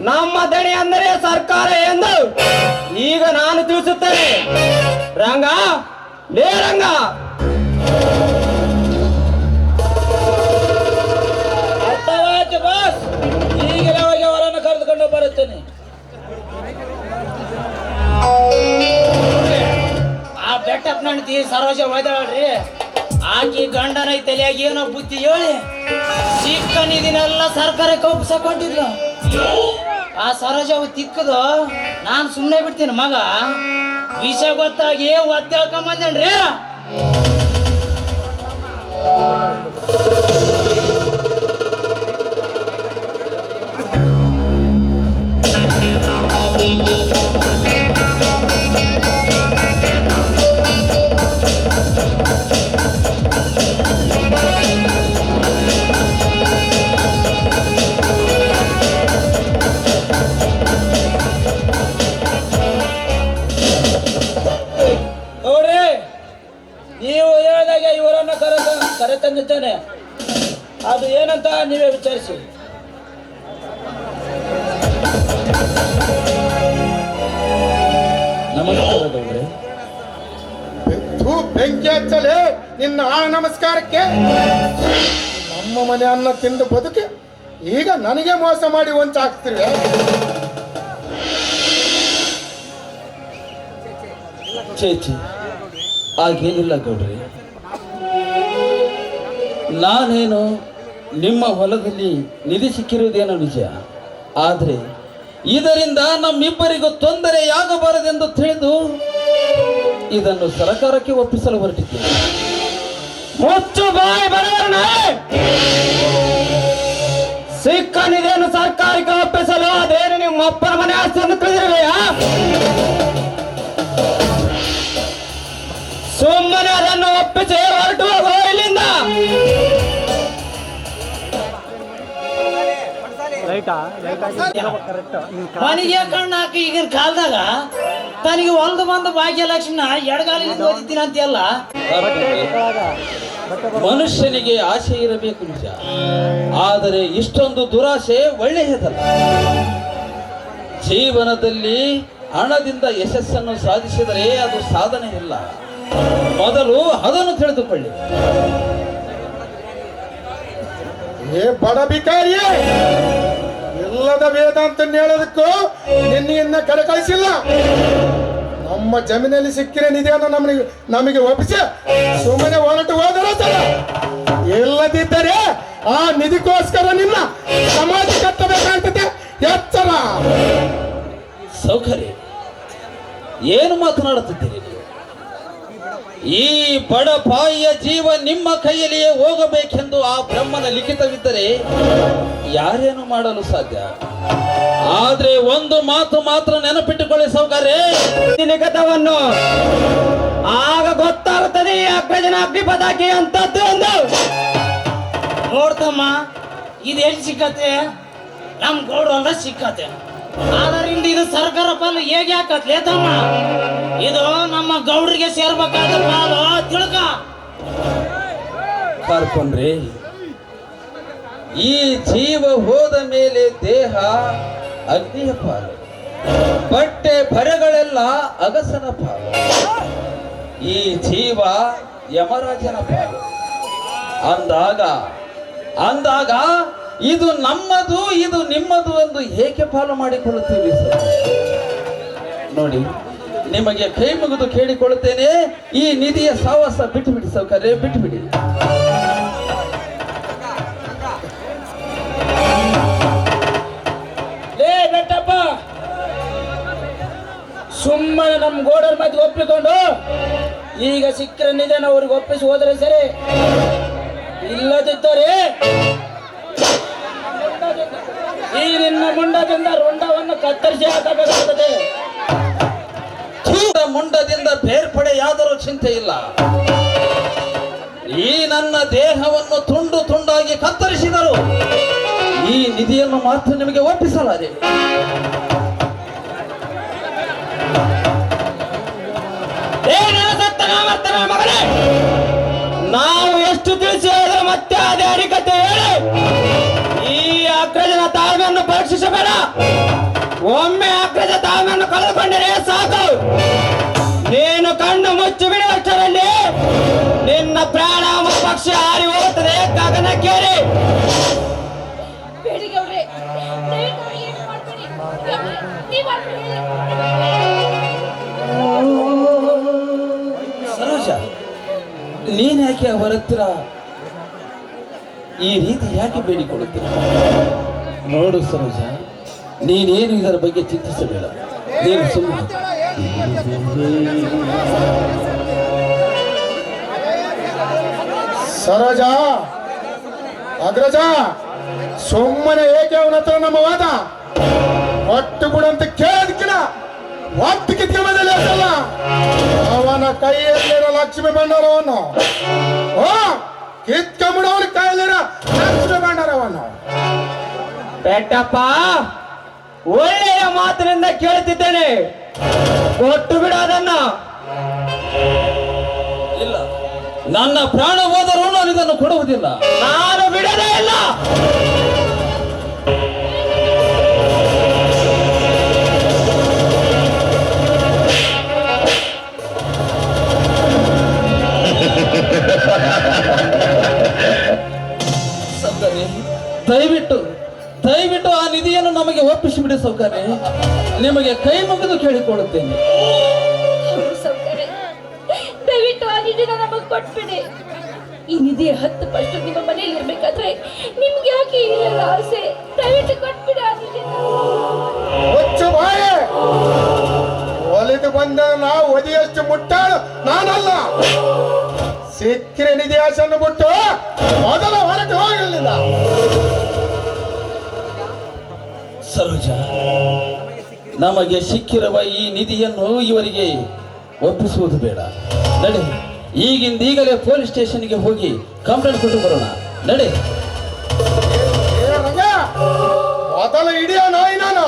ನಮ್ಮ ದಣಿ ಅಂದರೆ ಸರ್ಕಾರ ಎಂದು ಈಗ ನಾನು ತಿಳಿಸುತ್ತೇನೆ. ರಂಗ, ಲೇ ರಂಗ, ಅರ್ಥವಾಯ್ತು ಬಾಸ್. ಈಗಲೇ ಹೋಗಿ ಅವರನ್ನು ಕರೆದುಕೊಂಡು ಬರುತ್ತೇನೆ. ಆ ಬೆಟ್ಟಪ್ಪ ನಣ್ತಿ ಸರೋಜ ಒಯ್ದಾಳ್ರಿ. ಆಕಿ ಗಂಡನ ತಲೆಯಾಗಿ ಏನೋ ಬುದ್ಧಿ ಹೇಳಿ ಸಿಕ್ಕ ನಿಧಿನೆಲ್ಲ ಸರ್ಕಾರಕ್ಕೆ ಒಪ್ಪಿಸಕೊಂಡಿದ್ಲು. ಆ ಸರೋಜವು ತಿಕ್ಕದು ನಾನು ಸುಮ್ಮನೆ ಬಿಡ್ತೀನಿ ಮಗ. ವಿಷಯ ಗೊತ್ತಾಗಿ ಒತ್ತಿ ಹೇಳ್ಕೊಂಬಂದೇನ್ರಿ. ನೋಡ್ರಿ, ನೀವು ಹೇಳಿದಾಗ ಇವರನ್ನ ಕರೆ ತಂದಿದ್ದೇನೆ. ಅದು ಏನಂತ ನೀವೇ ವಿಚಾರಿಸಿ. ನಮಸ್ಕಾರ ಗೌಡ್ರೆ. ಬೆಂಕಿ ಹಚ್ಚಲೇ ನಿನ್ನ ಆ ನಮಸ್ಕಾರಕ್ಕೆ. ನಮ್ಮ ಮನೆ ಅನ್ನ ತಿಂದು ಬದುಕಿ ಈಗ ನನಗೆ ಮೋಸ ಮಾಡಿ ಒಂಚ ಹಾಕ್ತೀವಿ. ಚೇಚಿ, ಹಾಗೇನಿಲ್ಲ ಗೌಡ್ರಿ. ನಾನೇನು ನಿಮ್ಮ ಹೊಲದಲ್ಲಿ ನಿಧಿ ಸಿಕ್ಕಿರುವುದೇನೋ ನಿಜ. ಆದರೆ ಇದರಿಂದ ನಮ್ಮಿಬ್ಬರಿಗೂ ತೊಂದರೆಯಾಗಬಾರದೆಂದು ತಿಳಿದು ಇದನ್ನು ಸರ್ಕಾರಕ್ಕೆ ಒಪ್ಪಿಸಲು ಹೊರಟಿದ್ದೇನೆ. ಮುಚ್ಚು ಬಾಯಿ ಬರೋಣ. ಸಿಕ್ಕ ನಿಧಿಯನ್ನು ಸರ್ಕಾರಕ್ಕೆ ಒಪ್ಪಿಸಲು ಅದೇನು ನಿಮ್ಮ ಅಪ್ಪನ ಮನೆ ಆಸ್ತಿಯನ್ನು ತಿಳಿದಿರುವೆಯಾ? ಸುಮ್ಮನೆ ಅದನ್ನು ಒಪ್ಪಿಸಿ ಹೊರಟು ಹೋಗೋ ಇಲ್ಲಿಂದ. ಮನೆಗೆ ಕಣ್ಣು ಹಾಕಿ ಈಗಿನ ಕಾಲದಾಗ ತನಗೆ ಹೊಲ್ದು ಬಂದ ಭಾಗ್ಯಲಕ್ಷ್ಮಿನ ಎಡಗಾಲಿನಿಂದ ಓದಿದ್ದೀನಿ ಅಂತೆಲ್ಲ. ಮನುಷ್ಯನಿಗೆ ಆಸೆ ಇರಬೇಕು ನಿಜ, ಆದರೆ ಇಷ್ಟೊಂದು ದುರಾಸೆ ಒಳ್ಳೆಯದಲ್ಲ. ಜೀವನದಲ್ಲಿ ಹಣದಿಂದ ಯಶಸ್ಸನ್ನು ಸಾಧಿಸಿದರೆ ಅದು ಸಾಧನೆ ಇಲ್ಲ. ಮೊದಲು ಅದನ್ನು ತಿಳಿದುಕೊಳ್ಳಿ. ಏ ಬಡ ಬಿಕಾರಿಯೇ, ಇಲ್ಲದ ವೇದಾಂತ ಹೇಳೋದಕ್ಕೂ ನಿನ್ನೆಯನ್ನ ಕರೆ ಕಳಿಸಿಲ್ಲ. ನಮ್ಮ ಜಮೀನಲ್ಲಿ ಸಿಕ್ಕಿರೋ ನಿಧಿಯನ್ನು ನಮಗೆ ಒಪ್ಪಿಸಿ ಸುಮ್ಮನೆ ಹೊರಟು ಹೋದರೆ ಸರ. ಇಲ್ಲದಿದ್ದರೆ ಆ ನಿಧಿಗೋಸ್ಕರ ನಿನ್ನ ಸಮಾಜ ಕಟ್ಟಬೇಕಾಗ್ತದೆ. ಎಚ್ಚರ. ಸೌಕರ್ಯ ಏನು ಮಾತನಾಡುತ್ತಿದ್ದೀರಿ ನೀವು? ಈ ಬಡಪಾಯಿಯ ಜೀವ ನಿಮ್ಮ ಕೈಯಲ್ಲಿಯೇ ಹೋಗಬೇಕೆಂದು ಆ ಬ್ರಹ್ಮನ ಲಿಖಿತವಿದ್ದರೆ ಯಾರೇನು ಮಾಡಲು ಸಾಧ್ಯ? ಆದ್ರೆ ಒಂದು ಮಾತು ಮಾತ್ರ ನೆನಪಿಟ್ಟುಕೊಳ್ಳಿ ಸೌಕರ್ಯ, ಲಿಖಿತವನ್ನು ಆಗ ಗೊತ್ತಾಗುತ್ತದೆ ಈ ಅಗ್ರಜನ ಅಗ್ನಿಪತಾಕಿ ಅಂತದ್ದು ಎಂದು. ನೋಡ್ತಮ್ಮ, ಇದು ಎಲ್ಲಿ ಸಿಕ್ಕತ್ತೆ? ನಮ್ ಗೌಡ್ರು ಅಂದ್ರೆ ಸಿಕ್ಕತ್ತೆ. ಆದ್ದರಿಂದ ಇದು ಸರ್ಕಾರ ಪಾಲು ಹೇಗೆ ಹಾಕತ್ಲೇ ತಮ್ಮ? ಇದು ನಮ್ಮ ಗೌಡ್ರಿಗೆ ಸೇರ್ಬೇಕಾದ ಪಾಲು ತಿಳ್ಕ. ಕಾರ್ಕೊಂಡ್ರಿ, ಈ ಜೀವ ಹೋದ ಮೇಲೆ ದೇಹ ಅಗ್ನಿಯ ಪಾಲು, ಬಟ್ಟೆ ಬರೆಗಳೆಲ್ಲ ಅಗಸನ ಪಾಲು, ಈ ಜೀವ ಯಮರಾಜನ ಪಾಲು ಅಂದಾಗ ಇದು ನಮ್ಮದು ಇದು ನಿಮ್ಮದು ಎಂದು ಏಕೆ ಪಾಲು ಮಾಡಿಕೊಳ್ಳುತ್ತೀವಿ ಸರ್? ನೋಡಿ, ನಿಮಗೆ ಕೈ ಮುಗಿದು ಕೇಳಿಕೊಳ್ಳುತ್ತೇನೆ, ಈ ನಿಧಿಯ ಸಾವಾಸ ಬಿಟ್ಟು ಬಿಡಿ ಸೌಕರ್ಯ, ಬಿಟ್ಟು ಬಿಡಿ. ಲೇ ಬೆಟ್ಟಪ್ಪ, ಸುಮ್ಮನೆ ನಮ್ ಗೋಡರ ಮಧ್ಯೆ ಒಪ್ಪಿಕೊಂಡು ಈಗ ಸಿಕ್ಕರ ನಿಧಾನ ಅವ್ರಿಗೆ ಒಪ್ಪಿಸಿ ಹೋದ್ರೆ ಸರಿ. ಇಲ್ಲದಿದ್ದರೆ ಈ ನಿನ್ನ ಮುಂಡದಿಂದ ರುಂಡವನ್ನು ಕತ್ತರಿಸಿ ಹಾಕಬೇಕಾಗುತ್ತದೆ. ಮುಂಡದಿಂದ ಬೇರ್ಪಡೆಯಾದರೂ ಚಿಂತೆ ಇಲ್ಲ. ಈ ನನ್ನ ದೇಹವನ್ನು ತುಂಡು ತುಂಡಾಗಿ ಕತ್ತರಿಸಿದರು ಈ ನಿಧಿಯನ್ನು ಮಾತ್ರ ನಿಮಗೆ ಒಪ್ಪಿಸಲಾರೆ. ನಾವು ಎಷ್ಟು ತಿಳಿಸಿ ಹೇಳಿದ್ರೆ ಮತ್ತೆ ಅದೇ ಹರಿಕತೆ ಹೇಳಿ. ಈ ಅಗ್ರಜನ ತಾಳ್ಮೆಯನ್ನು ಪರೀಕ್ಷಿಸಬೇಡ. ಒಮ್ಮೆ ಅಗ್ರಜ ತಾಳ್ಮೆಯನ್ನು ಕಳೆದುಕೊಂಡರೆ ಸಾಕು. ನೀನು ಕಣ್ಣು ಮುಚ್ಚಿ ಬಿಡುವಷ್ಟರಲ್ಲಿ ನಿನ್ನ ಪ್ರಾಣ ಪಕ್ಷಿ ಹಾರಿ ಹೋಗುತ್ತದೆ ಗಗನಕ್ಕೇರಿ. ಬೇಡಿಗೌಡ್ರೆ, ದಯವಿಟ್ಟು ಏನು ಮಾಡ್ಬೇಡಿ. ನೀವು ಸರೋಜ, ನೀನ್ ಯಾಕೆ ಅವರ ಹತ್ರ ಈ ರೀತಿ ಯಾಕೆ ಬೇಡಿಕೊಳ್ಳುತ್ತೀರ? ನೋಡು ಸರೋಜ, ನೀನೇನು ಇದರ ಬಗ್ಗೆ ಚಿಂತಿಸಬೇಡ. ನೀನು ಸುಮ್ಮನೆ ಸರೋಜ, ಅಗ್ರಜ, ಸುಮ್ಮನೆ ಏಕೆ ಅವನ ಹತ್ರ ನಮ್ಮ ವಾದ ಒಟ್ಟು ಬಿಡಂತ ಕೇಳೋದಕ್ಕಿನ ಒಟ್ಟು ಕಿತ್ಕೊಂಬದಲ್ಲಿ ಅಂತಲ್ಲ. ಅವನ ಕೈಯಲ್ಲಿರೋ ಲಕ್ಷ್ಮಿ ಭಂಡಾರವನ್ನು ಕಿತ್ಕೊಂಬಿಡ. ಅವನ ಕೈಯಲ್ಲಿರೋ ಲಕ್ಷ್ಮಿ ಭಂಡಾರವನ್ನು. ಬೆಟ್ಟಪ್ಪ, ಒಳ್ಳೆಯ ಮಾತಿನಿಂದ ಕೇಳುತ್ತಿದ್ದೇನೆ, ಕೊಟ್ಟು ಬಿಡೋದನ್ನ. ಇಲ್ಲ, ನನ್ನ ಪ್ರಾಣ ಹೋದರೂ ನಾನು ಇದನ್ನು ಕೊಡುವುದಿಲ್ಲ. ನಾನು ಬಿಡೋದೇ ಇಲ್ಲ. ಸೌಕರ್ಯ, ದಯವಿಟ್ಟು ಆ ನಿಧಿಯನ್ನು ನಮಗೆ ಒಪ್ಪಿಸಿಬಿಡಿ ಸೌಕರ್ಯ. ನಿಮಗೆ ಕೈ ಮುಗಿದು ಕೇಳಿಕೊಳ್ಳುತ್ತೇನೆ. ಸೌಕರ್ಯ, ದಯವಿಟ್ಟು ಆ ನಿಧಿನ ನಮಗೆ ಕೊಟ್ಬಿಡಿ. ಈ ನಿಧಿಯ 10% ನಿಮ್ಮ ಮನೆಯಲ್ಲಿ ಇರ್ಬೇಕಾದ್ರೆ ನಿಮ್ಗೆ ಯಾಕೆ ಇಲ್ಲ ಆಸೆ? ದಯವಿಟ್ಟು ಕೊಟ್ಬಿಡಿ ಆ ನಿಧಿನ. ಒಲಿದು ಬಂದ ನಾವು ಒದಿಯಷ್ಟು ಮುಟ್ಟಾಳು ಇತಿಹಾಸವನ್ನು ಬಿಟ್ಟು ಮೊದಲ ಹೊರಟು ಹೋಗಲಿಲ್ಲ. ಸರೋಜ, ನಮಗೆ ಸಿಕ್ಕಿರುವ ಈ ನಿಧಿಯನ್ನು ಇವರಿಗೆ ಒಪ್ಪಿಸುವುದು ಬೇಡ. ನಡೆ, ಈಗಿಂದೀಗಲೇ ಪೊಲೀಸ್ ಸ್ಟೇಷನ್ಗೆ ಹೋಗಿ ಕಂಪ್ಲೇಂಟ್ ಕೊಟ್ಟು ಬರೋಣ. ನಡೆ. ಏ ರಂಗ, ಮೊದಲ ಹಿಡಿಯೋ ನಾಯಿ ನಾನು.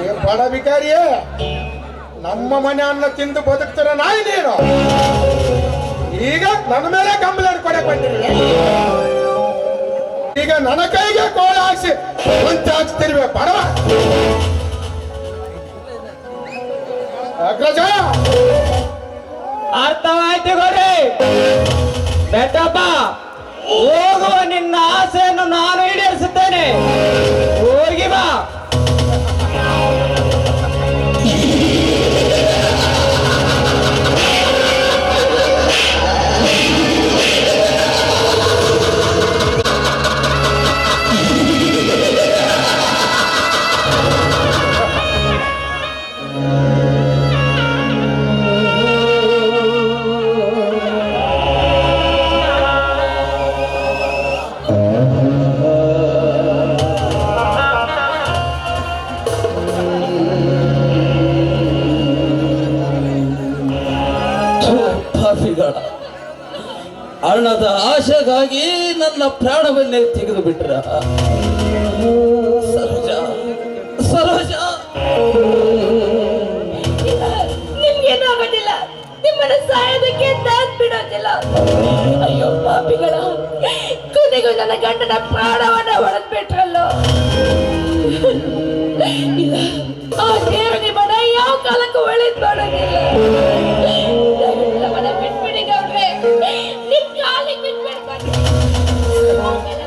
ಏ ಬಡ ಬಿಕಾರಿಯೇ, ನಮ್ಮ ಮನೆ ಅನ್ನ ತಿಂದು ಬದುಕ್ತಿರ ನಾಯಿ ನೀನು. ಈಗ ನನ್ನ ಮೇಲೆ ಕಂಪ್ಲೇಂಟ್ ಕೊಡಕ್ ಬಂದಿರಿ. ಈಗ ನನ್ನ ಕೈಗೆ ಕೋಳ ಹಾಕ್ಸಿ ಹಾಕ್ತಿರ್ವೆ ಬಡವ. ಅಗ್ರಜ, ಅರ್ಥವಾಯ್ತು ಗೋರಿ. ಬೆಟ್ಟಪ್ಪ, ಹೋಗುವ ನಿನ್ನ ಆಸೆಯನ್ನು ನಾನು ಈಡೇರಿಸುತ್ತೇನೆ. ಹೋಗಿ ಬಾ. ಪಾಪಿಗಳ ಹಣದ ಆಶೆಗಾಗಿ ನನ್ನ ಪ್ರಾಣವನ್ನೇ ತೆಗೆದು ಬಿಟ್ರ. ಸರೋಜ, ಸರೋಜ, ನಿಮ್ಗೇನು ಆಗೋದಿಲ್ಲ. ನಿಮ್ಮನ್ನ ಸಾಯೋದಕ್ಕೆ ನಾನ್ ಬಿಡೋದಿಲ್ಲ. ಅಯ್ಯೋ ಪಾಪಿಗಳ, ಕೊನೆಗೂ ನನ್ನ ಗಂಡನ ಪ್ರಾಣವನ್ನ ಹೊಡೆದ್ಬಿಟ್ರಲ್ಲೋ. ಇಲ್ಲ, ಆ ದೇವರು ನಿಮ್ಮನ್ನ ಯಾವ ಕಾಲಕ್ಕೂ ಒಳ್ಳೇದ್ ಮಾಡೋದಿಲ್ಲ. ದಯವಿಟ್ಟು ನಮ್ಮನ್ನ ಬಿಟ್ಬಿಡಿ ಗೌಡ್ರೆ. ನಿಮ್ ಕಾಲಿಗೆ ಬಿಟ್ಬಿಡ್ಕೊಂಡು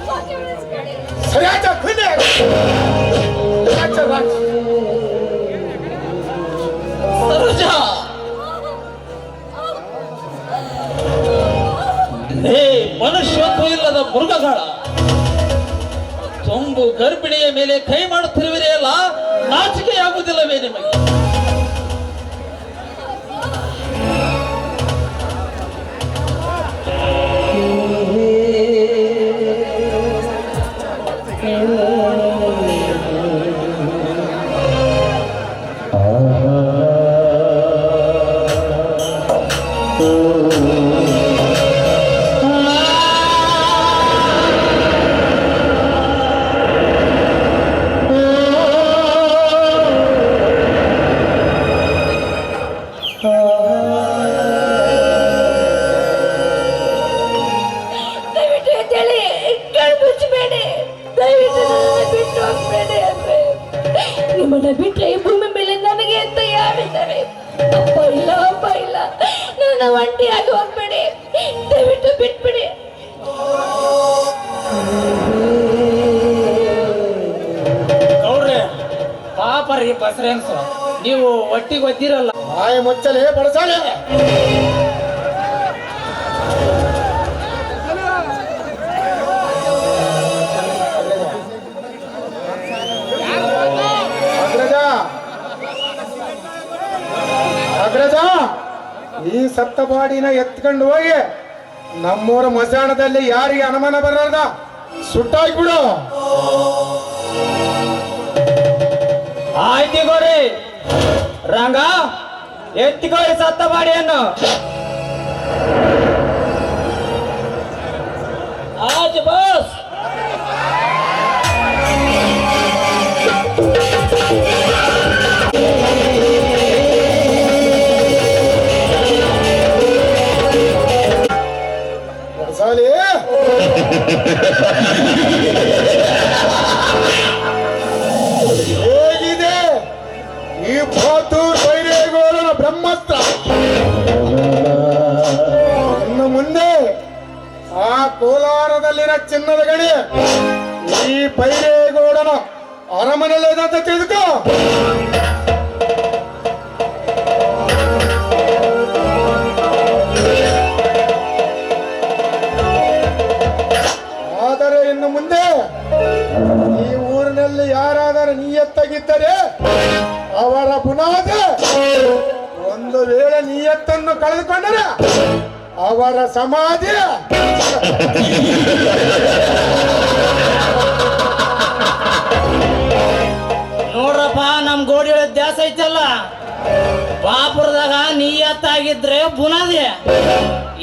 ಮಾತು ಉಳಿಸ್ಕೊಳ್ಳಿ. ಸರಿಯಾದ ಖುದ್ದೆ. ಸರೋಜ, ಹೇ ಮನುಷ್ಯತ್ವ ಇಲ್ಲದ ಮೃಗಗಳ, ತುಂಬು ಗರ್ಭಿಣಿಯ ಮೇಲೆ ಕೈ ಮಾಡುತ್ತಿರುವಿರೆಯಲ್ಲ, ನಾಚಿಕೆಯಾಗುವುದಿಲ್ಲವೇ ನಿಮಗೆ? ದಯವಿಟ್ಟು ಎದ್ದೇಳಿ, ಕಣ್ಣು ಮುಚ್ಚಬೇಡಿ. ದಯವಿಟ್ಟು ನನ್ನನ್ನ ಬಿಟ್ಟು ಹೋಗ್ಬೇಡಿ ಅಂದ್ರೆ. ನಿಮ್ಮನ್ನ ಬಿಟ್ಟರೆ ಈ ಭೂಮಿ ಮೇಲೆ ನನಗೆ ಅಂತ ಯಾರಿದ್ದಾರೆ? ಅಪ್ಪ ಇಲ್ಲ, ಅಪ್ಪ ಇಲ್ಲ. ನನ್ನ ಒಂಟಿಯಾಗಿ ಹೋಗ್ಬೇಡಿ. ದಯವಿಟ್ಟು ಬಿಟ್ಬಿಡಿ. ಗೌಡ್ರೆ, ಪಾಪ ರೀ ಬಸರೇನ್ಸು, ನೀವು ಒಟ್ಟಿಗೆ ಒದ್ದಿರಲ್ಲ. ನಾಯಿ ಮುಚ್ಚಲೆ ಬಡಸಾಲೆ. ಅಗ್ರಜ, ಅಗ್ರಜ, ಈ ಸತ್ತ ಬಾಡಿನ ಎತ್ಕೊಂಡು ಹೋಗಿ ನಮ್ಮೂರ ಮಸಾಣದಲ್ಲಿ ಯಾರಿಗೆ ಅನುಮಾನ ಬರದ ಸುಟ್ಟಾಗ್ಬಿಡು. ಆಯ್ತು ಗೋರಿ. ರಂಗ, ಎತ್ತಿಕೊಳ್ಳಿ ಸತ್ತ ಬಾಡಿಯನ್ನು. ಆಜ್ ಬಾಸ್. ಬಡಸಾಲೆ, ಹೇಗಿದೆ ಈ ಬಾತೂರ್ ಬೈರೇಗೋಳನ ಬ್ರಹ್ಮಾಸ್ತ್ರ? ಇನ್ನು ಮುಂದೆ ಆ ಕೋಲಾರದಲ್ಲಿನ ಚಿನ್ನದ ಗಣಿ ಈ ಬೈರೇಗೌಡನ ಅರಮನೆಯಲ್ಲಿದೆ ಅಂತ ತಿಳಿದುಕೋ. ಆದರೆ ಇನ್ನು ಮುಂದೆ ಸಮಾಧಿ ಒಂದು ವೇಳೆ ನಿಯತ್ತನ್ನು ಕಳೆದುಕೊಂಡರೆ ಅವರ ಸಮಾಧಿ ನೋಡ್ರಪ್ಪ ನಮ್ ಗೋಡಿ ದ್ಯಾಸ ಐತಲ್ಲ ಬಾಪುರದಾಗ ನಿಯತ್ತಾಗಿದ್ರೆ ಬುನಾದಿ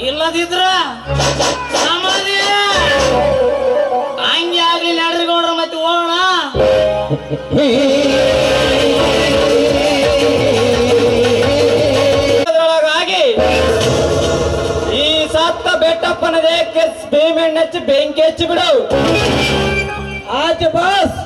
ಇಲ್ಲದಿದ್ರ ಸಮಾಧಿ. ಹಂಗೆ ಆಗ್ಲಿ ನಡ್ರಿ ಗೌಡ್ರ, ಮತ್ತೆ ಹೋಗೋಣ. ಅದರೊಳಗಾಗಿ ಈ ಸತ್ತ ಬೆಟ್ಟಪ್ಪನ ದೇಹಕ್ಕೆ ಭೀಮೆಣ್ಣೆ ಹಚ್ಚಿ ಬೆಂಕಿ ಹಚ್ಚಿ ಬಿಡು. ಆಚೆ ಬಾಸ್.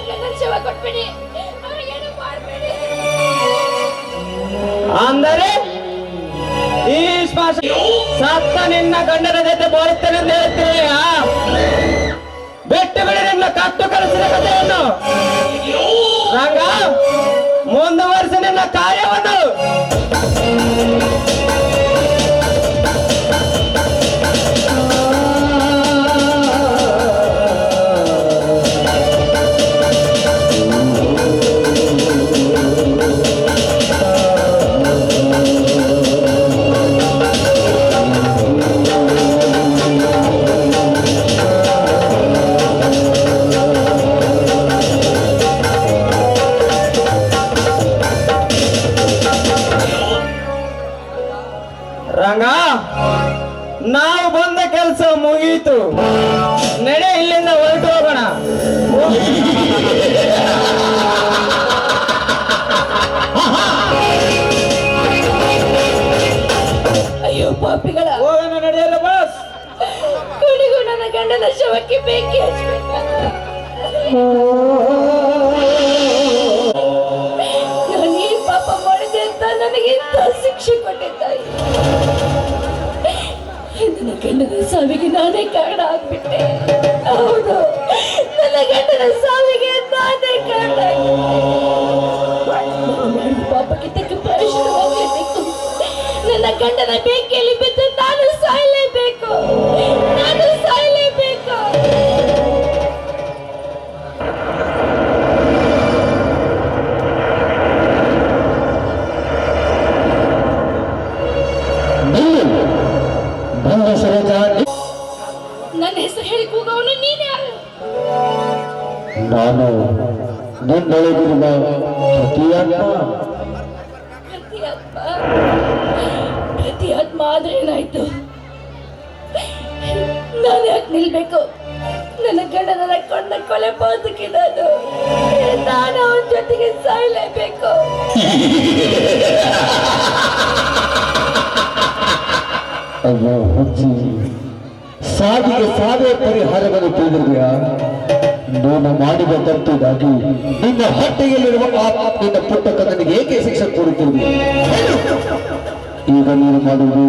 ನನ್ನ ಶವ ಕೊಟ್ಬಿಡಿ, ಅವ್ರಿಗೇನು ಮಾಡ್ಬೇಡಿ. ಅಂದರೆ ಈ ಶ್ವಾಸ ಸತ್ತ ನಿನ್ನ ಗಂಡನ ಜೊತೆ ಬರುತ್ತೇನೆ ಅಂತ ಹೇಳ್ತೀವಿ. ಬೆಟ್ಟುಗಳು ನಿನ್ನ ಕಟ್ಟು ಕಲಿಸಿದ ಕಥೆಯನ್ನು ರಂಗ ಮುಂದುವರಿಸಿ ನಿನ್ನ ಕಾರ್ಯವನ್ನು. ರಂಗ, ನಾವು ಬಂದ ಕೆಲಸ ಮುಗೀತು, ನಡೆ ಇಲ್ಲಿಂದ ಹೊರಟು ಹೋಗೋಣ. ಅಯ್ಯೋ ಪಾಪಿಗಳ, ಹೋಗೋಣ ನಡೆಯಲ್ಲ ಬಾಸ್. ಕೊನೆಗೂ ನನ್ನ ಗಂಡನ ಶವಕ್ಕೆ ಬೆಂಕಿ ಹಚ್ಚಬೇಕು. ನಾನು ಏನ್ ಪಾಪ ಮಾಡಿದೆ ಅಂತ ನನಗೆ ಇಂಥ ಶಿಕ್ಷೆ ಕೊಟ್ಟಿದ್ದಾಯಿ. ನನ್ನ ಗಂಡನ ಸಾವಿಗೆ ನಾನೇ ಕಾರಣ ಆಗ್ಬಿಟ್ಟೆ. ಹೌದು, ನನ್ನ ಗಂಡನ ಸಾವಿಗೆ ನಾನೇ ಕಾರಣ. ನಾನು ಮಾಡಿದ ಪಾಪಕ್ಕೆ ತಕ್ಕ ಪ್ರಾಯಶ್ಚಿತ್ತವಾಗಲೇಬೇಕು. ನನ್ನ ಗಂಡನ ಬೆಂಕಿಯಲ್ಲಿ ಬಿದ್ದು ನಾನು ಸಾಯಲೇಬೇಕು. ನಾನು ಸಾಯಲೇಬೇಕು. ನನ್ನ ಹೆಸರು ಹೇಳಿ ಕೂಗವನು ನೀನೇ ಯಾರು? ನಾನು ನಿನ್ನೊಳಗಿರುವ ಪ್ರತಿ ಆತ್ಮ ಆದ್ರೆ ಏನಾಯ್ತು? ನಾನು ಯಾಕೆ ನಿಲ್ಬೇಕು? ನನ್ನ ಗಂಡನ ಕೊಂಡ ಕೊಲೆ ಪಾತಕ್ಕೆ ನಾನು ಅವನ ಜೊತೆಗೆ ಸಾಯಲೇಬೇಕು. ಅಯ್ಯೋ ಹುಚ್ಚಿ, ಸಾವಿಗೆ ಸಾವೇ ಪರಿಹಾರವನ್ನು ತಿಳಿದಿರುವೆಯಾ? ನೀನು ಮಾಡಿದ ತಪ್ಪಿಗಾಗಿ ನಿನ್ನ ಹೊಟ್ಟೆಯಲ್ಲಿರುವ ನಿನ್ನ ಪುಟ್ಟ ಕಥನಿಗೆ ಏಕೆ ಶಿಕ್ಷೆ ಕೊಡುತ್ತಿರುವೆ? ಈಗ ನೀನು ಮಾಡುವುದು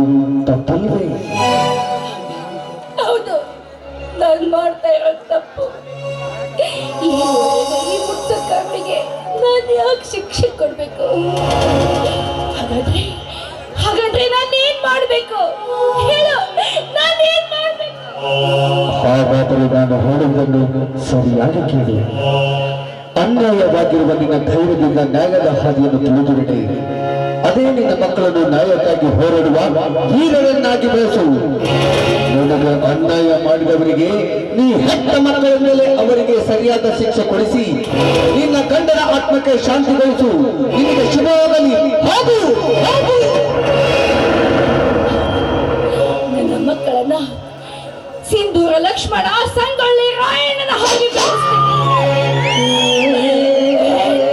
ತಪ್ಪಲ್ವೇ? ಹೌದು, ನಾನು ಮಾಡ್ತಾ ಇರೋ ತಪ್ಪು. ಈ ಮುಕ್ತ ಕಣ್ಣಿಗೆ ನಾನು ಯಾಕೆ ಶಿಕ್ಷೆ ಕೊಡ್ಬೇಕು? ಹಾಗಾದ್ರೆ ನಾನು ಏನ್ ಮಾಡ್ಬೇಕು ಹೇಳು? ನಾನು ಏನ್ ಮಾಡ್ಬೇಕು? ಹಾಗಾದರೆ ನಾನು ಹೇಳುವುದನ್ನು ಸರಿಯಾಗಿ ಕೇಳಿ. ಅನ್ಯಾಯವಾಗಿರುವ ನಿನ್ನ ಧೈರ್ಯದಿಂದ ನ್ಯಾಯದ ಹಾದಿಯನ್ನು ತಿಳಿದುಬಿಟ್ಟೆ. ಅದೇ ನಿನ್ನ ಮಕ್ಕಳನ್ನು ನ್ಯಾಯಕ್ಕಾಗಿ ಹೋರಾಡುವ ವೀರರನ್ನಾಗಿ ಬೆಳೆಸು. ನಿನಗೆ ಅನ್ಯಾಯ ಮಾಡಿದವರಿಗೆ ನೀ ಹೆತ್ತ ಮಕ್ಕಳ ಮೇಲೆ ಅವರಿಗೆ ಸರಿಯಾದ ಶಿಕ್ಷೆ ಕೊಡಿಸಿ ನಿನ್ನ ಗಂಡನ ಆತ್ಮಕ್ಕೆ ಶಾಂತಿಗೊಳಿಸು. ನಿನಗೆ ಶುಭವಾಗಲಿ. ಹೋಗು, ಹೋಗು. ನನ್ನ ಮಕ್ಕಳನ್ನ ಸಿಂಧೂರ ಲಕ್ಷ್ಮಣ, ಸಂಗೊಳ್ಳಿ ರಾಯಣ್ಣನ ಹಾಗೆ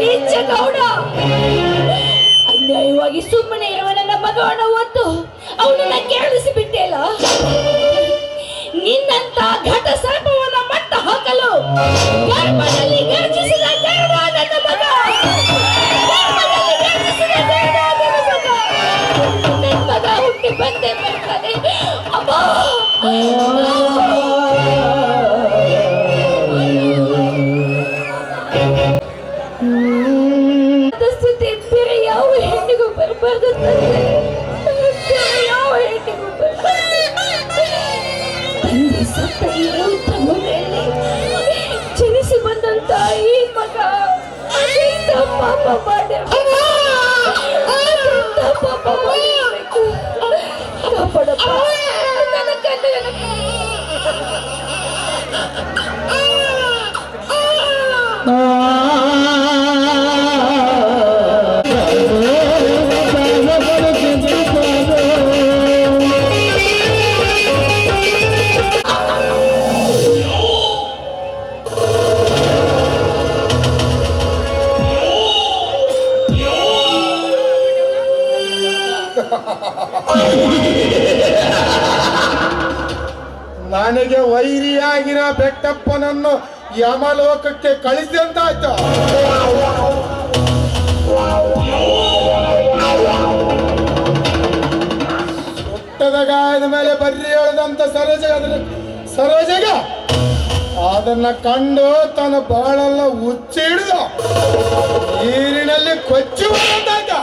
ನೀಚ ಗೌಡ, ಅನ್ಯಾಯವಾಗಿ ಸುಮ್ಮನೆ ಇರುವ ನನ್ನ ಮಗನ ಒತ್ತು ಅವನನ್ನ ಕೆರಳಿಸಿ ಬಿಟ್ಟೆಲ್ಲ. ನಿನ್ನಂತ ಘಟ ಸರ್ಪವನ್ನ ಮಟ್ಟ ಹಾಕಲು ಗರ್ಭದಲ್ಲಿ ಗರ್ಜಿಸಿದ ಗರ್ವ ನನ್ನ ಮಗ. ಗರ್ಭದಲ್ಲಿ ಗರ್ಜಿಸಿದ ಗರ್ವ ನನ್ನ ಮಗ. ನನ್ನ ಮಗ ಹುಟ್ಟಿ ಬಂದೆ ಬರ್ತಾನೆ. ಅಮ್ಮ ಪಾಪ ಮಾಡಿರ್ಬೇಕು. ಅದೆಂತ ಪಾಪ ಮಾಡಿರ್ಬೇಕು. ಕಾಪಾಡಪ್ಪ ನನ್ನ ಗಂಡನ. ನನಗೆ ವೈರಿಯಾಗಿರೋ ಬೆಟ್ಟಪ್ಪನನ್ನು ಯಮಲೋಕಕ್ಕೆ ಕಳಿಸಿದಂತಾಯ್ತು. ಸುಟ್ಟದ ಗಾಯದ ಮೇಲೆ ಬರ್ರಿ ಹೇಳದಂತ ಸರೋಜಗ ಅದನ್ನ ಕಂಡು ತನ್ನ ಬಾಳೆಲ್ಲ ಉಚ್ಚಿ ಹಿಡಿದು ನೀರಿನಲ್ಲಿ ಕೊಚ್ಚಿ ಬಂದಂತಾಯ್ತು.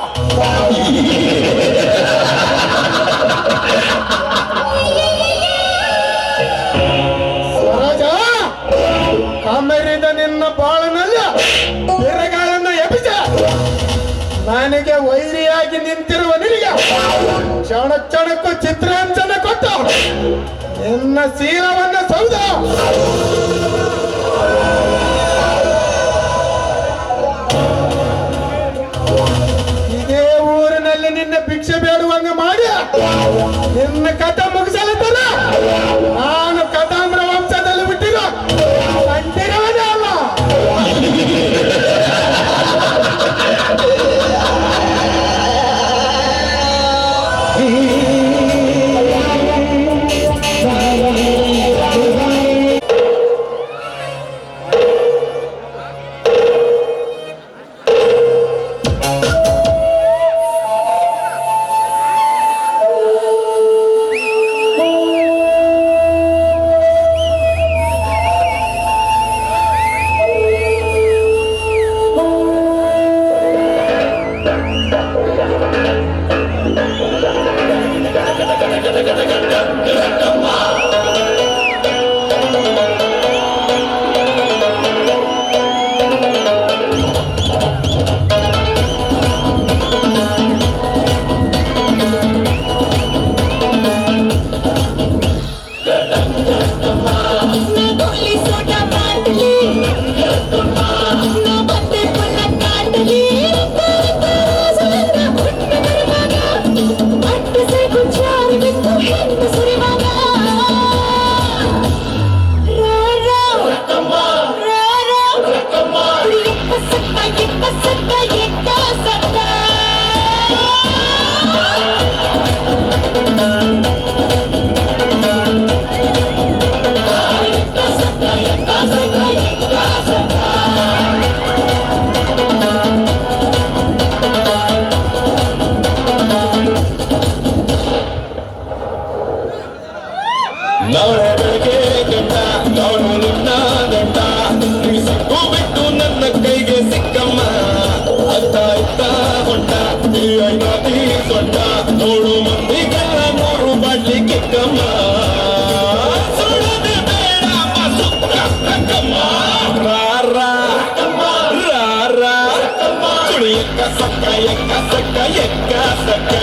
ಸರೋಜ, ಕಾಮೆರಿದ ನಿನ್ನ ಬಾಳನಲ್ಲಿ ಬಿರುಗಾಳನ್ನು ಎಬ್ಬಿಸ. ನನಗೆ ವೈರಿಯಾಗಿ ನಿಂತಿರುವ ನಿನಗೆ ಕ್ಷಣಕ್ಕೂ ಚಿತ್ರಾಂಜನ ಕೊಟ್ಟು ನಿನ್ನ ಶೀಲವನ್ನ ಸೌದ. ಇದೇ ಊರಿನಲ್ಲಿ ನಿನ್ನ ಭಿಕ್ಷೆ ಬೇಡುವಂಗ ಮಾಡಿ ನಿನ್ನ ಕಥೆ ಮುಗಿಸಲತ್ತಲ್ಲ. ನಾನು ಕಥಾಮ್ರ ವಂಶದಲ್ಲಿ ಬಿಟ್ಟಿರೋ ಕಂಠಿರವನೇ ಅಲ್ಲ. ನಾಳೆ ಬೆಳಗ್ಗೆ ಗಂಟ ನಾನು ನಿನ್ನ ಗಂಟ ಸಿಕ್ಕು ಬಿಟ್ಟು ನನ್ನ ಕೈಗೆ ಸಿಕ್ಕಮ್ಮ. ಅತ್ತ ಇತ್ತ ಹೊಂಟ ಐನಾದಿ ಸೊಂಟ ನೋಡು ಮಂದಿಗೆಲ್ಲ 3 ಬಾಟ್ಲಿ ಕಿಕ್ಕಮ್ಮ. ಸುಳ್ಳದೆ ಬೇಡ ಸುಕ್ಕ ರಕ್ಕಮ್ಮ. ರಾರ ರಾರ ಸುಳಿ ಎಕ್ಕ ಸಕ್ಕ ಎಕ್ಕ ಸಕ್ಕ ಎಕ್ಕ ಸಕ್ಕ.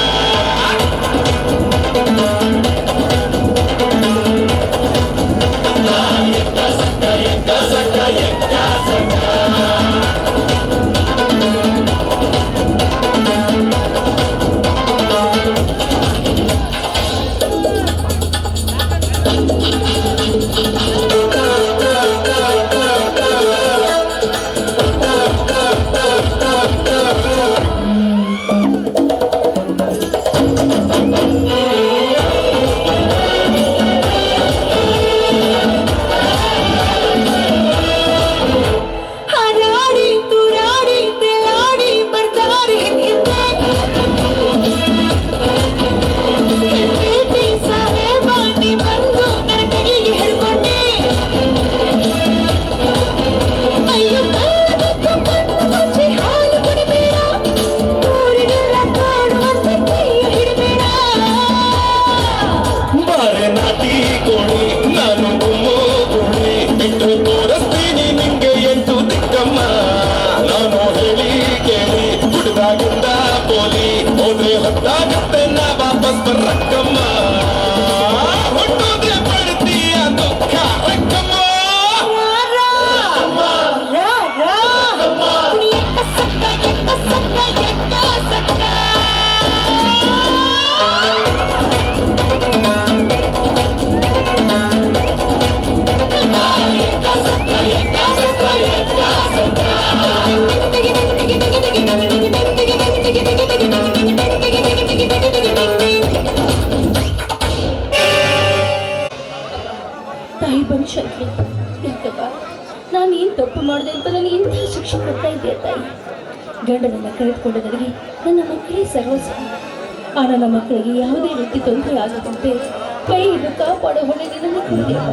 ಗೊತ್ತಾಗುತ್ತೆ ನಾ ವಾಪಸ್ ಬರಕ್ಕಮ್ಮ ಹುಟ್ಟೋದ್ರೆ ಪಡ್ತೀಯ ದುಃಖ ರಕ್ಕಮ್ಮ ತಾಯಿ ಬನಶಂಕರಿ, ಯಾಕಪ್ಪ ನಾನು ಏನು ತಪ್ಪು ಮಾಡಿದೆ ಅಂತ ನನಗೆ ಇಂತಹ ಶಿಕ್ಷೆ ಕೊಡ್ತಾ ಇದೆಯಾ ತಾಯಿ? ಗಂಡನನ್ನು ಕಳೆದುಕೊಂಡ ನನಗೆ ನನ್ನ ಮಕ್ಕಳೇ ಸರ್ವಸ್ವ. ಆ ನನ್ನ ಮಕ್ಕಳಿಗೆ ಯಾವುದೇ ರೀತಿ ತೊಂದರೆ ಆಗದಂತೆ ಕೈ ಹಿಡಿದು ಕಾಪಾಡೋ ಹೊಣೆ ನಿನ್ನನ್ನು ಕೊಡಿದೆಯಪ್ಪ.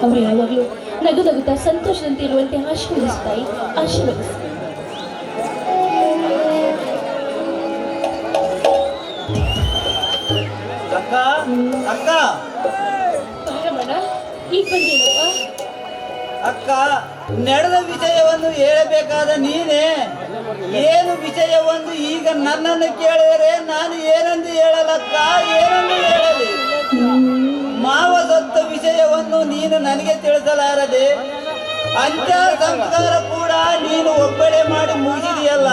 ಅವರು ಯಾವಾಗಲೂ ನಗು ನಗುತ್ತಾ ಸಂತೋಷದಂತೆ ಇರುವಂತೆ ಆಶೀರ್ವದಿಸು ತಾಯಿ, ಆಶೀರ್ವದಿಸು. ಅಕ್ಕ ಅಕ್ಕ ರಮಣ, ಈಗ ಬಂದೇನಪ್ಪ? ಅಕ್ಕ, ನಡೆದ ವಿಷಯವನ್ನು ಹೇಳಬೇಕಾದ ನೀನೇ ಏನು ವಿಷಯವನ್ನು ಈಗ ನನ್ನನ್ನು ಕೇಳಿದರೆ ನಾನು ಏನಂದು ಹೇಳಲಕ್ಕ, ಏನಂದು ಹೇಳಲಿ? ಮಾವ ಸತ್ತ ವಿಷಯವನ್ನು ನೀನು ನನಗೆ ತಿಳಿಸಲಾರದೆ ಅಂತ್ಯ ಸಂಸ್ಕಾರ ಕೂಡ ನೀನು ಒಬ್ಬಳೇ ಮಾಡಿ ಮುಗಿಸಿದೆಯಲ್ಲ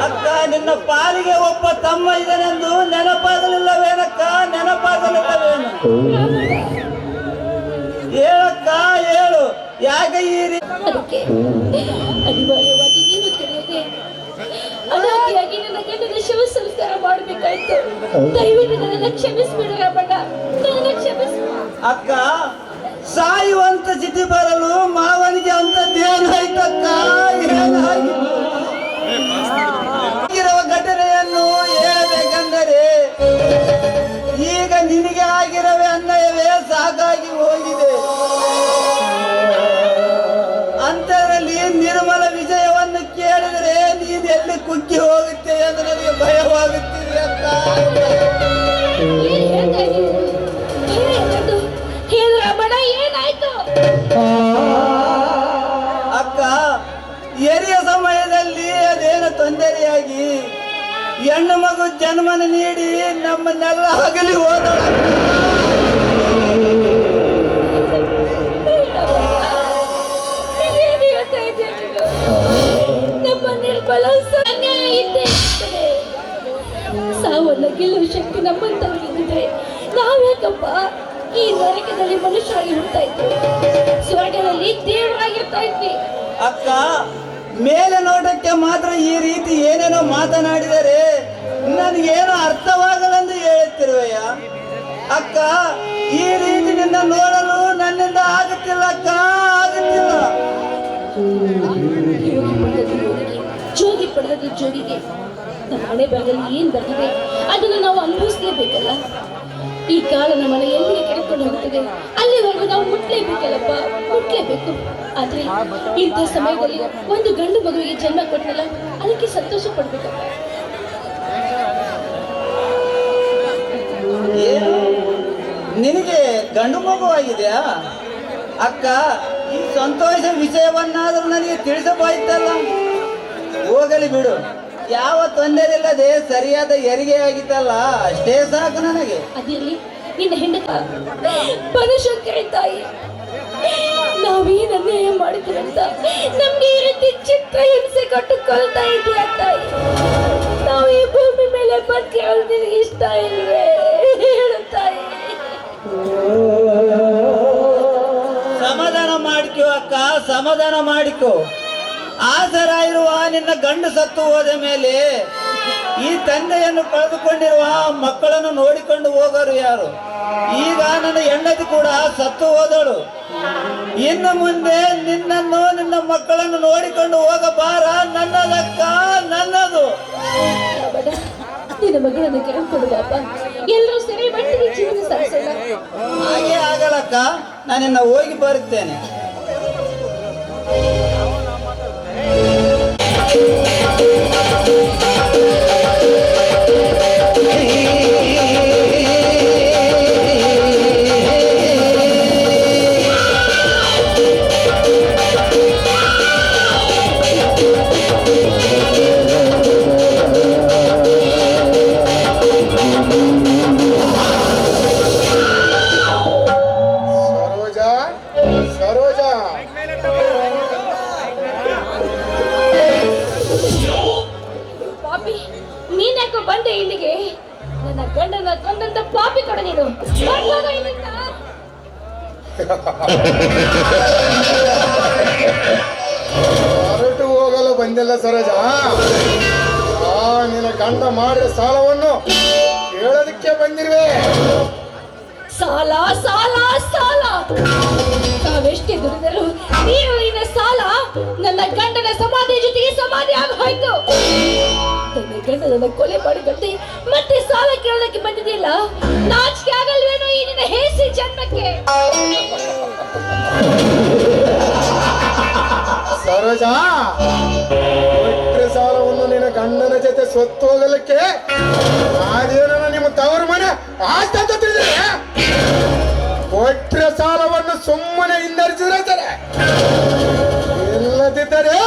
ಅಕ್ಕ. ನಿನ್ನ ಪಾಲಿಗೆ ಒಬ್ಬ ತಮ್ಮ ಇದನೆಂದು ನೆನಪಾಗಲಿಲ್ಲವೇನಕ್ಕ, ನೆನಪಾಗಲಿಲ್ಲವೇನು? ಹೇಳಕ್ಕ, ಹೇಳು, ಯಾಕೆ ಈ ರೀತಿ? ಅದಕ್ಕೆ ಅನಿವಾರ್ಯವಾಗಿ ಏನು ತಿಳಿಯದೆ ಅನಾದಿಯಾಗಿ ನನ್ನ ಗಂಡನ ಶವ ಸಂಸ್ಕಾರ ಮಾಡಬೇಕಾಯ್ತು. ದಯವಿಟ್ಟು ನನ್ನನ್ನು ಕ್ಷಮಿಸ್ಬಿಡು ರಮಣ, ನನ್ನನ್ನು ಕ್ಷಮಿಸು. ಅಕ್ಕ, ಸಾಯುವಂತ ಸ್ಥಿತಿ ಬರಲು ಮಾವನಿಗೆ ಅಂತದ್ದೇನಾಯ್ತಕ್ಕ? ಏನಾಗಿರುವ ಘಟನೆಯನ್ನು ಹೇಳಬೇಕೆಂದರೆ ಈಗ ನಿನಗೆ ಆಗಿರವೆ ಅನ್ವಯವೇ ಸಾಕಾಗಿ ಹೋಗಿದೆ. ಅಂತರಲ್ಲಿ ನಿರ್ಮಲ ವಿಜಯವನ್ನು ಕೇಳಿದರೆ ನೀನು ಎಲ್ಲಿ ಕುಗ್ಗಿ ಹೋಗುತ್ತೆ ಎಂದು ನನಗೆ ಭಯವಾಗುತ್ತಿದೆ ಅಕ್ಕ. ಹೇಳು ರಮಣ, ಏನಾಯ್ತು? ಅಕ್ಕ, ಹೆರಿಯ ಸಮಯದಲ್ಲಿ ಅದೇನು ತೊಂದರೆಯಾಗಿ ಹೆಣ್ಣು ಮಗು ಜನ್ಮನ ನೀಡಿ ನಮ್ಮನ್ನೆಲ್ಲ ಹಗಲಿ ಹೋದಳು. ನಮ್ಮ ನಿರ್ಬಲ ಅನ್ಯಾಯ ಇದ್ದೇ ಇರ್ತದೆ. ಸಾವನ್ನ ಗೆಲ್ಲುವ ಶಕ್ತಿ ನಮ್ಮಂತವರಿದ್ರೆ ನಾವ್ಯಾಕಪ್ಪ ಈ ನರಕದಲ್ಲಿ ಮನುಷ್ಯರಾಗಿ ಹುಡ್ತಾ ಇದ್ವಿ, ಸ್ವರ್ಗದಲ್ಲಿ ದೇವರಾಗಿರ್ತಾ ಇದ್ವಿ. ಅಕ್ಕ, ಮೇಲೆ ನೋಟಕ್ಕೆ ಮಾತ್ರ ಈ ರೀತಿ ಏನೇನೋ ಮಾತನಾಡಿದರೆ ನನಗೇನೋ ಅರ್ಥವಾಗಲೆಂದು ಹೇಳುತ್ತಿರುವೆಯ ಅಕ್ಕ. ಈ ರೀತಿ ನಿನ್ನ ನೋಡಲು ನನ್ನಿಂದ ಆಗುತ್ತಿಲ್ಲ ಅಕ್ಕ, ಆಗುತ್ತಿಲ್ಲ. ಜೋಗಿ ಪಡೆದ ಜೋಗಿಗೆ ನಮ್ಮ ಹಣೆ ಬರದಲ್ಲಿ ಏನ್ ಬಂದಿದೆ ಅದನ್ನು ನಾವು ಅನುಭವಿಸ್ಲೇಬೇಕಲ್ಲ. ಈ ಕಾಲ ನಮ್ಮನ್ನ ಎಲ್ಲಿಗೆ ಕೆಡ್ಕೊಂಡು ಹೋಗ್ತದೆ ಅಲ್ಲಿವರೆಗೂ ನಾವು ಮುಟ್ಲೇಬೇಕಲ್ಲಪ್ಪ, ಮುಟ್ಲೇಬೇಕು. ಆದ್ರೆ ಇಂಥ ಸಮಯದಲ್ಲಿ ಒಂದು ಗಂಡು ಮಗುವಿಗೆ ಜನ್ಮ ಕೊಟ್ಟನಲ್ಲ, ಅದಕ್ಕೆ ಸಂತೋಷ ಪಡ್ಬೇಕಪ್ಪ. ಏನು ನಿನಗೆ ಗಂಡು ಮಗುವಾಗಿದೆಯಾ ಅಕ್ಕ? ಈ ಸಂತೋಷ ವಿಷಯವನ್ನಾದರೂ ನನಗೆ ತಿಳಿಸಬಾಯ್ತಲ್ಲ. ಹೋಗಲಿ ಬಿಡು, ಯಾವ ತೊಂದರೆ ಇಲ್ಲದೆ ಸರಿಯಾದ ಹೆರಿಗೆ ಆಗಿತ್ತಲ್ಲ, ಅಷ್ಟೇ ಸಾಕು ನನಗೆ. ಅದಿರ್ಲಿ, ನಿನ್ನ ಹೆಂಡತಿ ಬನಶಂಕರಿ ತಾಯಿ ನಾವೇನು ಅನ್ಯಾಯ ಮಾಡಿದ್ವಿ ಅಂತ ನಮ್ಗೆ ಈ ರೀತಿ ಚಿತ್ರ ಹಿಂಸೆ ಕೊಟ್ಟು ಕೊಲ್ತಾ ಇದೆಯಾ ತಾಯಿ? ನಾವು ಈ ಭೂಮಿ ಮೇಲೆ ಬದುಕಿರೋದು ನಿನಗೆ ಇಷ್ಟ ಇಲ್ವೇ? ಹೇಳು ತಾಯಿ. ಸಮಾಧಾನ ಮಾಡಿಕೋ ಅಕ್ಕ, ಸಮಾಧಾನ ಮಾಡಿಕೋ. ಆಸರ ಇರುವ ನಿನ್ನ ಗಂಡು ಸತ್ತು ಹೋದ ಮೇಲೆ ಈ ತಂದೆಯನ್ನು ಕಳೆದುಕೊಂಡಿರುವ ಮಕ್ಕಳನ್ನು ನೋಡಿಕೊಂಡು ಹೋಗೋರು ಯಾರು? ಈಗ ನನ್ನ ಹೆಂಡತಿ ಕೂಡ ಸತ್ತು ಹೋದಳು. ಇನ್ನು ಮುಂದೆ ನಿನ್ನನ್ನು ನಿನ್ನ ಮಕ್ಕಳನ್ನು ನೋಡಿಕೊಂಡು ಹೋಗಬಾರ, ನನ್ನದಕ್ಕ, ನನ್ನದು. ನಿನ್ನ ಮಗಳನ್ನು ಕೇಳ್ಕೊಡುವಪ್ಪ, ಎಲ್ಲರೂ ಸರಿ ಮಟ್ಟಿಗೆ ಜೀವನ ಸಾಗಿಸೋಣ. ಹಾಗೆ ಆಗಲಕ್ಕ, ನಾನಿನ್ನ ಹೋಗಿ ಬರುತ್ತೇನೆ. ಸರೋಜ, ಪಾಪಿ, ನೀನ್ಯಾಕೋ ಬಂದೆ ಇಲ್ಲಿಗೆ? ನನ್ನ ಗಂಡನ ಕೊಂದಂತ ಪಾಪಿ ಕಡೆ ನೀನು. ಬರ್ಬೋದ ಇಲ್ಲಿಂದ? ಹೊರಟು ಹೋಗಲು ಬಂದಿಲ್ಲ ಸರೋಜ. ನಿನ್ನ ಗಂಡ ಮಾಡಿದ ಸಾಲವನ್ನು ಕೇಳೋದಕ್ಕೆ ಬಂದಿರುವೆ. ಸಾಲ ಸಾಲ ಸಾಲ, ತಾವೆಷ್ಟೇ ದುಡಿದರು ನೀವು ಇನ್ನ ಸಾಲ ನನ್ನ ಗಂಡನ ಸಮಾಧಿ ಜೊತೆಗೆ ಸಮಾಧಿ ಆಗ ಹೋಯ್ತು. ನನ್ನ ಗಂಡನ ಕೊಲೆ ಮಾಡಿದಂತೆ ಮತ್ತೆ ಸಾಲ ಕೇಳೋದಕ್ಕೆ ಬಂದಿದ್ದಿಲ್ಲ. ನಾಚಿಕೆ ಆಗಲ್ವೇನೋ ಈ ನಿನ್ನ ಹೇಸಿ ಜನ್ಮಕ್ಕೆ? ಸರೋಜ, ಕೊಟ್ರೆ ಸಾಲವನ್ನು ನಿನ್ನ ಗಂಡನ ಜೊತೆ ಸ್ವತ್ತು ಹೋಗಲಿಕ್ಕೆ ಅದೇನ ನಿಮ್ಮ ತವರು ಮನೆ ಆಸ್ತಿ ಅಂತ ತಿಳಿದ್ರೆ ಕೊಟ್ರೆ ಸಾಲವನ್ನು ಸುಮ್ಮನೆ ಹಿಂದರಿಸಿದ್ರೆ ಸರಿ. ಇಲ್ಲದಿದ್ದರೆ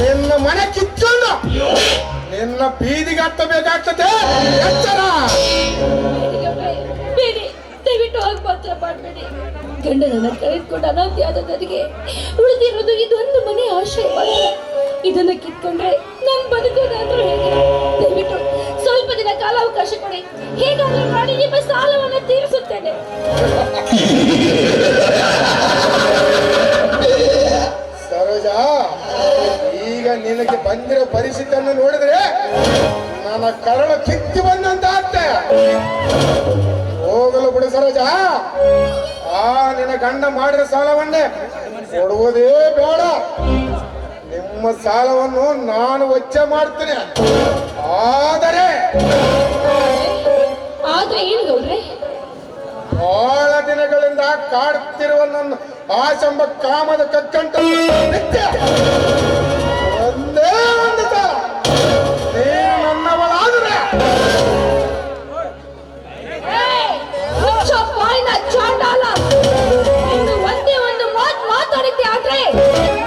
ನಿನ್ನ ಮನೆ ಕಿತ್ಕೊಂಡು ನಿನ್ನ ಬೀದಿಗೆ ಹತ್ತಬೇಕಾಗ್ತದೆ. ಎಚ್ಚರ. ಬೇಡಿ, ದಯವಿಟ್ಟು ಹೋಗಿ ಮಾತ್ರ ಮಾಡಬೇಡಿ. ಗಂಡನನ್ನ ಕಳೆದುಕೊಂಡು ಅನಾಥಿ ಆದ ನನಗೆ ಉಳಿದಿರೋದು ಇದೊಂದು ಮನೆ ಆಶ್ರಯ ಮಾತ್ರ. ಇದನ್ನ ಕಿತ್ಕೊಂಡ್ರೆ ನನ್ ಬದುಕೋದಾದ್ರೂ ಹೇಗೆ? ದಯವಿಟ್ಟು ಸ್ವಲ್ಪ ದಿನ ಕಾಲಾವಕಾಶ ಕೊಡಿ. ಹೇಗಾದ್ರೂ ಮಾಡಿ ನಿಮ್ಮ ಸಾಲವನ್ನು ತೀರಿಸುತ್ತೇನೆ. ಸರೋಜ, ಈಗ ನಿನಗೆ ಬಂದಿರೋ ಪರಿಸ್ಥಿತಿಯನ್ನು ನೋಡಿದ್ರೆ ನನ್ನ ಕರಳ ಕಿತ್ತಿ ಬಂದಂತ ಆಗ್ತೆ. ಹೋಗಲು ಬಿಡು ಸರೋಜ. ನಿನ್ನ ಗಂಡ ಮಾಡಿದ ಸಾಲವನ್ನೇ ಕೊಡುವುದೇ ಬೇಡ. ನಿಮ್ಮ ಸಾಲವನ್ನು ನಾನು ವೆಚ್ಚ ಮಾಡ್ತೇನೆ. ಆದರೆ ಏನು ಗೌಡ್ರೆ? ಬಹಳ ದಿನಗಳಿಂದ ಕಾಡುತ್ತಿರುವ ನನ್ನ ಆಸಂಬ ಕಾಮದ ಕಕ್ಕಂಟ ಒಂದೇ ಒಂದು ಸಾಲ. ನೀನು ನನ್ನವಳಾದರೆ ಚಾಂಡಾಲ, ಇನ್ನು ಒಂದೇ ಒಂದು ಮಾತು ಮಾತಾಡಿದ್ದೆ ಆದ್ರೆ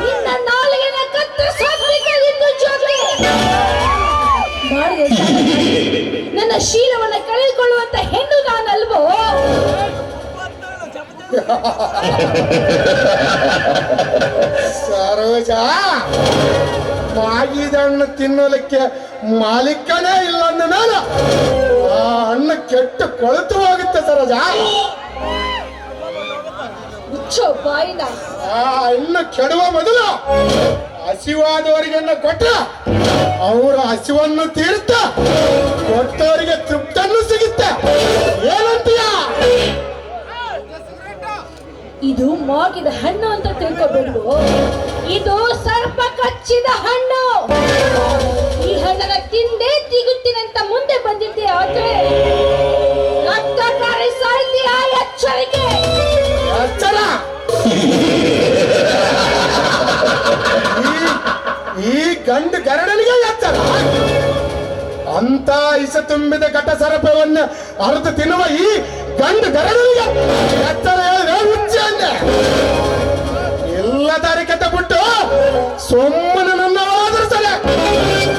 ನಿನ್ನ ನಾಲಿಗೆನ ಕತ್ತರಿಸಬೇಕಾಗಿತ್ತು. ಜೊತೆ ನನ್ನ ಶೀಲವನ್ನ ಕಳೆದುಕೊಳ್ಳುವಂತ ಹೆಣ್ಣು ನಾನಲ್ವೋ? ಸರೋಜ, ಮಾಗಿದ ಹಣ್ಣು ತಿನ್ನಲಿಕ್ಕೆ ಮಾಲೀಕನೇ ಇಲ್ಲ ಅಂದ ಮೇಲೆ ಆ ಹಣ್ಣು ಕೆಟ್ಟು ಕೊಳೆತು ಹೋಗುತ್ತೆ ಸರೋಜ. ಮುಚ್ಚೋ ಬಾಯಿನ. ಆ ಹಣ್ಣು ಕೆಡುವ ಮೊದಲು ಹಸಿವಾದವರಿಗೆನ್ನ ಕೊಟ್ಟ ಅವರ ಹಸಿವನ್ನು ತೀರ್ತ ಕೊಟ್ಟವರಿಗೆ ತೃಪ್ತನ್ನು ಸಿಗುತ್ತೆ. ಏನಂತೀಯ? ಇದು ಮಾಗಿದ ಹಣ್ಣು ಅಂತ ತಿಳ್ಕೊಬೇಡು. ಇದು ಸರ್ಪ ಕಚ್ಚಿದ ಹಣ್ಣು. ಈ ಹಣ್ಣನ್ನ ತಿಂದೇ ತಿಗುತ್ತಿನಂತ ಮುಂದೆ ಬಂದಿದ್ದೆ ಆದ್ರೆ ರಕ್ತಕಾರಿ ಸಾಹಿತ್ಯ. ಎಚ್ಚರಿಕೆ, ಎಚ್ಚರ. ಈ ಗಂಡು ಗರಡನಿಗೆ ಎಚ್ಚರ. ಅಂತ ಇಸ ತುಂಬಿದ ಘಟ ಸರಪವನ್ನು ಅರ್ಧ ತಿನ್ನುವ ಈ ಗಂಡು ಗರಡನಿಗೆ ಎಚ್ಚರ ಹೇಳಿದ್ರೆ ಹುಚ್ಚೆ ಅಂದೆ. ಇಲ್ಲದಾರಿ ಕತೆ ಬಿಟ್ಟು ಸುಮ್ಮನೆ ನನ್ನವಾದರೂ ಸರಿ.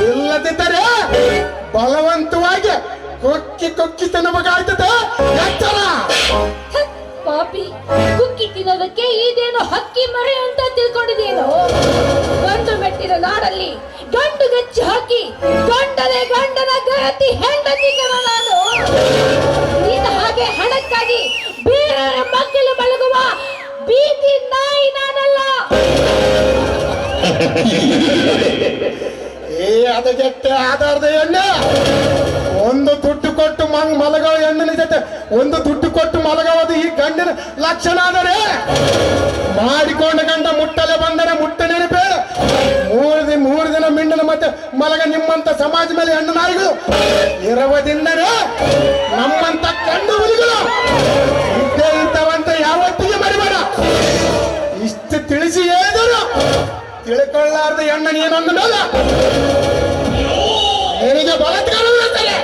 ಇಲ್ಲದಿದ್ದರೆ ಬಲವಂತವಾಗಿ ಕೊಕ್ಕಿ ಕೊಕ್ಕಿ ತಿನ್ನಬೇಕಾಗ್ತದೆ. ಎಚ್ಚರ. ಪಾಪಿ, ಕುಕ್ಕಿ ತಿನ್ನೋದಕ್ಕೆ ಇದೇನು ಹಕ್ಕಿ ಮರೆ ಅಂತ ತಿಳ್ಕೊಂಡಿದೇನು? ಗಂಡು ಮೆಟ್ಟಿನ ನಾಡಲ್ಲಿ ಗಂಡು ಗಚ್ಚಿ ಹಾಕಿ ಗಂಡನೇ ಗಂಡನ ಗರತಿ ಹೆಂಡತಿಗನ ನಾನು. ನಿನ್ನ ಹಾಗೆ ಹಣಕ್ಕಾಗಿ ಬೇರೆಯವರ ಮಕ್ಕಳು ಮಲಗುವ ಬೀದಿ ನಾಯಿ ನಾನಲ್ಲ. ಅದಕ್ಕೆ ಆಧಾರದ ಎಣ್ಣೆ ಒಂದು ದುಡ್ಡು ಕೊಟ್ಟು ಮಲಗೋ ಹೆಣ್ಣಿನ ಜೊತೆ ಒಂದು ದುಡ್ಡು ಕೊಟ್ಟು ಮಲಗೋದು ಈ ಗಂಡಿನ ಲಕ್ಷಣ. ಆದರೆ ಮಾಡಿಕೊಂಡ ಗಂಡ ಮುಟ್ಟಲೆ ಬಂದರೆ ಮುಟ್ಟ ನೆನಪೇ. ಮೂರು ದಿನ ಮಿಂಡನ ಮತ್ತೆ ಮಲಗ ನಿಮ್ಮಂತ ಸಮಾಜ ಮೇಲೆ ಹೆಣ್ಣು ನಾಯಿಗಳು ಇರುವುದೆಂದರೆ ನಮ್ಮಂತ ಗಂಡು ಹುಲಿಗಳು ಇದ್ದೇ ಇರ್ತವಂತ ಯಾವತ್ತಿಗೆ ಮರಿಬೇಡ. ಇಷ್ಟು ತಿಳಿಸಿ ಹೇಳಿದರು ತಿಳ್ಕೊಳ್ಳಾರ್ದ ಹೆಣ್ಣ ನೀನೊಂದು ಮೇಲೆ ನಿನಗೆ ಬಲತ್ಕಾರ ಬರುತ್ತದೆ.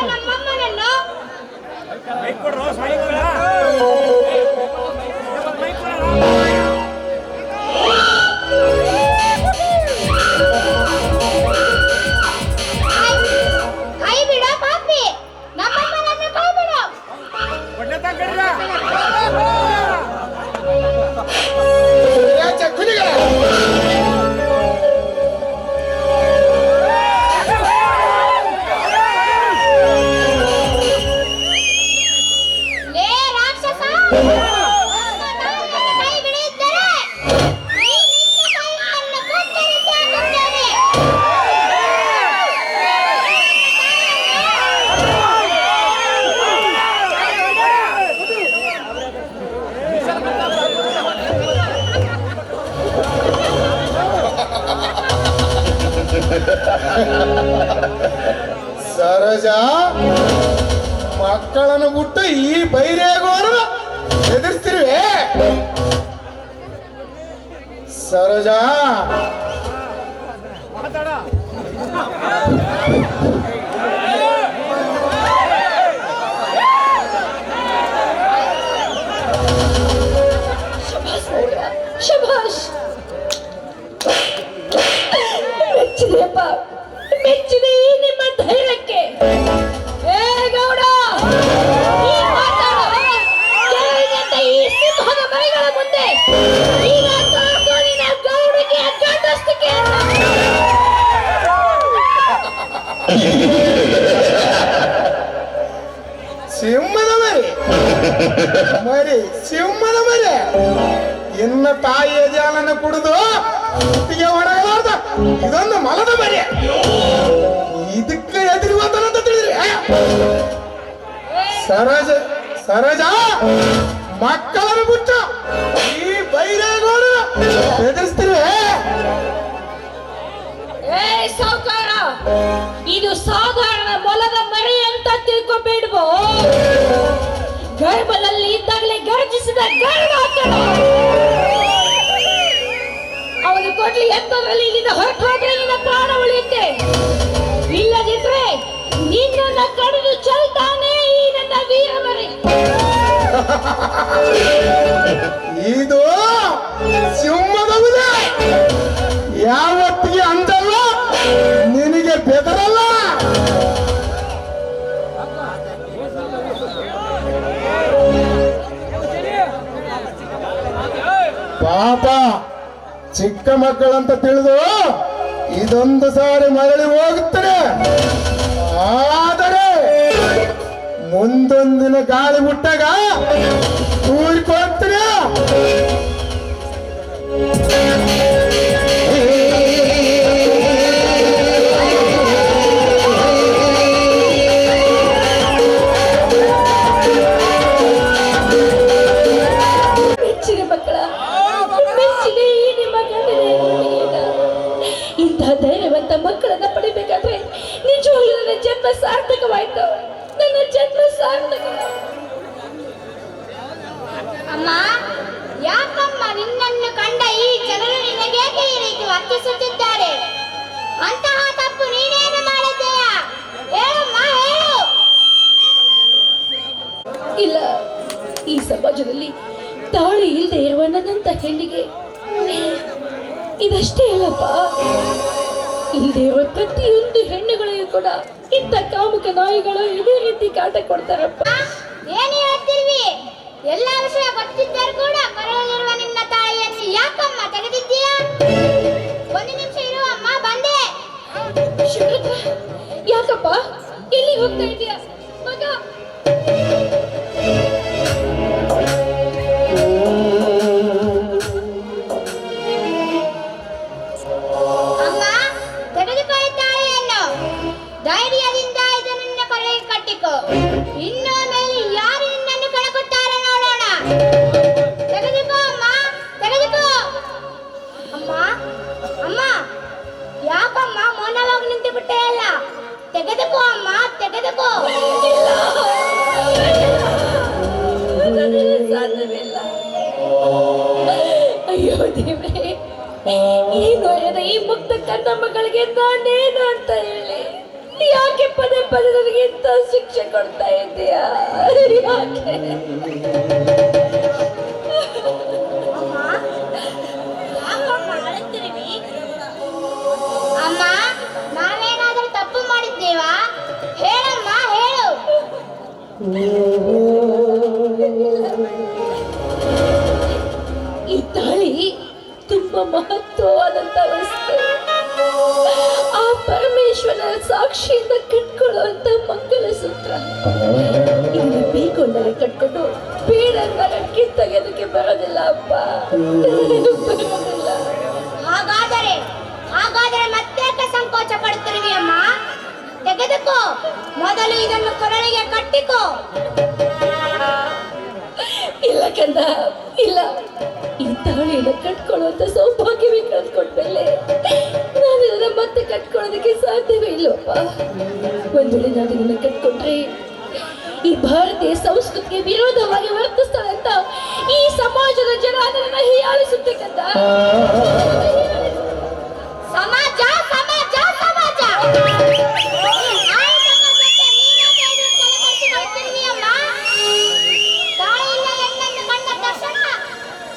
ನಮ್ಮಮ್ಮನ ಮಕ್ಕಳನ್ನು ಬಿಟ್ಟು ಈ ಬೈರೇಗೋರನ ಎದುರಿಸ್ತಿರುವೆ ಸರೋಜಾ. ಶಭಾಷ್, ಮೆಚ್ಚಿದೆಯಪ್ಪ, ಮೆಚ್ಚಿದೆ ಈ ನಿಮ್ಮ ಧೈರ್ಯಕ್ಕೆ. ಏ ಗೌಡ, ಈ ಮಾತಾಡೋ ಕೇಳಿದಂತೆ ಈ ಸಿಂಹದ ಮರಿಗಳ ಮುಂದೆ ಈಗ ಕಾರ್ಕೋಣಿನ ಗೌಡಿಗೆ ಕಂಡಷ್ಟಕ್ಕೆ ಸಿಂಹದ ಮರಿ ಮರಿ ಸಿಂಹದ ಮರಿ ಇನ್ನ ತಾಯಿಯ ಜಾಲನ್ನು ಕುಡಿದು ಕುತ್ತಿಗೆ ಹೊರಗಲಾರ್ದ ಇದೊಂದು ಮಲದ ಮರಿ. ಇದಕ್ಕೆ ಎದುರುವಂತ ತಿಳಿದ್ರಿ ಸರೋಜಾ, ಮಕ್ಕಳನ್ನು ಬಿಟ್ಟು ಈ ಬೈರೇಗೋರು ಎದುರಿಸ್ತೀರಿ. ಏ ಸಾವುಕಾರ, ಇದು ಸಾಧಾರಣ ಮೊಲದ ಮರಿ ಅಂತ ತಿಳ್ಕೊಬೇಡ್ವೋ. ಗರ್ಭದಲ್ಲಿ ಇದ್ದಾಗಲೇ ಗರ್ಜಿಸಿದ ಗರ್ಭ ಅವನು ಕೊಡ್ಲಿ ಎಂತದ್ರಲ್ಲಿ ಇಲ್ಲಿಂದ ಹೊರಟು ಹೋದ್ರೆ ನಿನ್ನ ಪ್ರಾಣ ಉಳಿಯುತ್ತೆ. ಇಲ್ಲದಿದ್ರೆ ನಿನ್ನನ್ನ ಕಡಿದು ಚೆಲ್ತಾನೆ ಈ ನನ್ನ ವೀರ ಮರಿ. ಇದು ಸಿಂಹದ ಹುಲಿ, ಯಾವತ್ತಿಗೆ ಅಂದಲ್ಲ ನಿನಗೆ ಬೆದರಲ್ಲ. ಪಾಪ ಚಿಕ್ಕ ಮಕ್ಕಳಂತ ತಿಳಿದು ಇದೊಂದು ಸಾರಿ ಮರಳಿ ಹೋಗುತ್ತದೆ. ಆದರೆ ಮುಂದೊಂದಿನ ಗಾಳಿ ಬಿಟ್ಟಾಗ ಊರಿಕೊಳ್ತೀರ. ಮೆಚ್ಚಿನ ಮಕ್ಕಳ, ಮೆಚ್ಚಿನ ಈ ನಿಮ್ಮ ಗಂಡನ. ಇಂತಹ ಧೈರ್ಯವಂತ ಮಕ್ಕಳನ್ನ ಪಡಿಬೇಕಾದ್ರೆ ನಿಜವಾಗ್ಲೂ ನನ್ನ ಜನ್ಮ ಸಾರ್ಥಕವಾಯ್ತು. ನನ್ನ ಜನ್ಮ ಸಾರ್ಥಕವಾಯ್ತು. ಅಮ್ಮ, ಯಾಕಮ್ಮ ನಿನ್ನನ್ನು ಕಂಡ ಈ ಜನರು ನಿನಗೇಕೆ ಈ ರೀತಿ ವರ್ತಿಸುತ್ತಿದ್ದಾರೆ? ಅಂತಹ ತಪ್ಪು ನೀನೇನು ಮಾಡಿದ್ದೀಯ? ಹೇಳಮ್ಮ, ಹೇಳು. ಇಲ್ಲ, ಈ ಸಮಾಜದಲ್ಲಿ ತಾಳಿ ಇಲ್ಲದೆ ಇರುವ ನನ್ನಂತ ಹೆಣ್ಣಿಗೆ ಇದಷ್ಟೇ ಅಲ್ಲಪ್ಪ, ಇಲ್ಲದೆ ಇರುವ ಪ್ರತಿಯೊಂದು ಹೆಣ್ಣುಗಳಿಗೂ ಕೂಡ ಇಂಥ ಕಾಮುಕ ನಾಯಿಗಳು ಇದೇ ರೀತಿ ಕಾಟ ಕೊಡ್ತಾರಪ್ಪ. ಏನು ಹೇಳ್ತಿರ್ವಿ? ಎಲ್ಲ ವಿಷಯ ಗೊತ್ತಿದ್ದರೂ ಕೂಡ ಕೊರಳಲ್ಲಿರುವ ನಿನ್ನ ತಾಯಿಯನ್ನು ಯಾಕಮ್ಮ ತೆಗೆದಿದ್ದೀಯಾ? ಒಂದು ನಿಮಿಷ ಇರು ಅಮ್ಮ, ಬಂದೆ. ಶುಕ್ರಕ್ಕ, ಯಾಕಪ್ಪ ಎಲ್ಲಿ ಹೋಗ್ತಾ ಇದೀಯಾ ಮಗ? ಅಮ್ಮ, ತೆಗೆದುಕೊಳ್ಳಿ ತಾಯಿಯನ್ನು. ಧೈರ್ಯದಿಂದ ಇದನ್ನು ನಿನ್ನ ಕೊರಳಿಗೆ ಕಟ್ಟಿಕೋ. ಇನ್ನು ಮೇಲೆ ಯಾರು ನಿನ್ನನ್ನು ಕೆಳಗುತ್ತಾರೆ ನೋಡೋಣ. ತೆಗೆದುಕೋ ಅಮ್ಮ, ತೆಗೆದುಕೋ. ಅಮ್ಮ, ಅಮ್ಮ, ಯಾಕಮ್ಮ ಮೌನವಾಗಿ ನಿಂತು ಬಿಟ್ಟೆ ಅಲ್ಲ? ತೆಗೆದುಕೋ ಅಮ್ಮ, ತೆಗೆದುಕೋ. ನನ್ನಲ್ಲಿ ಸಾಧ್ಯವಿಲ್ಲ. ಅಯ್ಯೋ ದೇವ್ರೇ, ಏನು ಅರಿಯದ ಈ ಮುಕ್ತ ಕನ್ನ ಮಗಳಿಗೆ ನಾನೇನು ಅಂತ ಹೇಳಿ ಯಾಕೆ ಪದೇ ಪದೇ ನನಗೆ ಇಂಥ ಶಿಕ್ಷೆ ಕೊಡ್ತಾ ಇದ್ದೀಯಾ? ಯಾಕೆ? ಯಾಕಮ್ಮ ಅಳುತ್ತಿರುವಿ? ಅಮ್ಮ, ನಾವೇನಾದರೂ ತಪ್ಪು ಮಾಡಿದ್ದೇವಾ? ಹೇಳಮ್ಮ, ಹೇಳು. ಈ ತಾಳಿ ತುಂಬಾ ಮಹತ್ವವಾದಂತ ವಸ್ತು. ಆ ಪರಮೇಶ್ವರನ ಸಾಕ್ಷಿಯಿಂದ ಕಟ್ಕೊಳ್ಳುವಂತ ಮಂಗಲ ಸೂತ್ರ. ಇದನ್ನ ಬೇಕು ಅಂದರೆ ಕಟ್ಕೊಂಡು ಬೇಡ ಅಂದರೆ ಕಿತ್ತೊಗೆದಕ್ಕೆ ಬರೋದಿಲ್ಲ ಅಪ್ಪ, ಬರೋದಿಲ್ಲ. ಹಾಗಾದರೆ ಮತ್ತೆ ಸಂಕೋಚ ಪಡುತ್ತಿರುವಿ ಅಮ್ಮ? ತೆಗೆದುಕೋ. ಮೊದಲು ಇದನ್ನು ಕೊರಳಿಗೆ ಕಟ್ಟಿಕೋ. ಇಲ್ಲ ಕಂದ, ಇಲ್ಲ. ಈ ತಾಳಿಯನ್ನು ಕಟ್ಕೊಳ್ಳುವಂತ ಸೌಭಾಗ್ಯವೇ ಕಳ್ಕೊಂಡ್ಮೇಲೆ ನಾನು ಇದನ್ನ ಮತ್ತೆ ಕಟ್ಕೊಳ್ಳೋದಕ್ಕೆ ಸಾಧ್ಯವೇ ಇಲ್ಲಪ್ಪ. ಒಂದು ವೇಳೆ ನಾನು ಇದನ್ನ ಕಟ್ಕೊಂಡ್ರೆ ಈ ಭಾರತೀಯ ಸಂಸ್ಕೃತಿಗೆ ವಿರೋಧವಾಗಿ ವರ್ತಿಸ್ತಾಳೆ ಅಂತ ಈ ಸಮಾಜದ ಜನ ಅದನ್ನ ಹೀಯಾಳಿಸುತ್ತಕ್ಕಂತ ಸಮಾಜ ಸಮಾಜ ಸಮಾಜ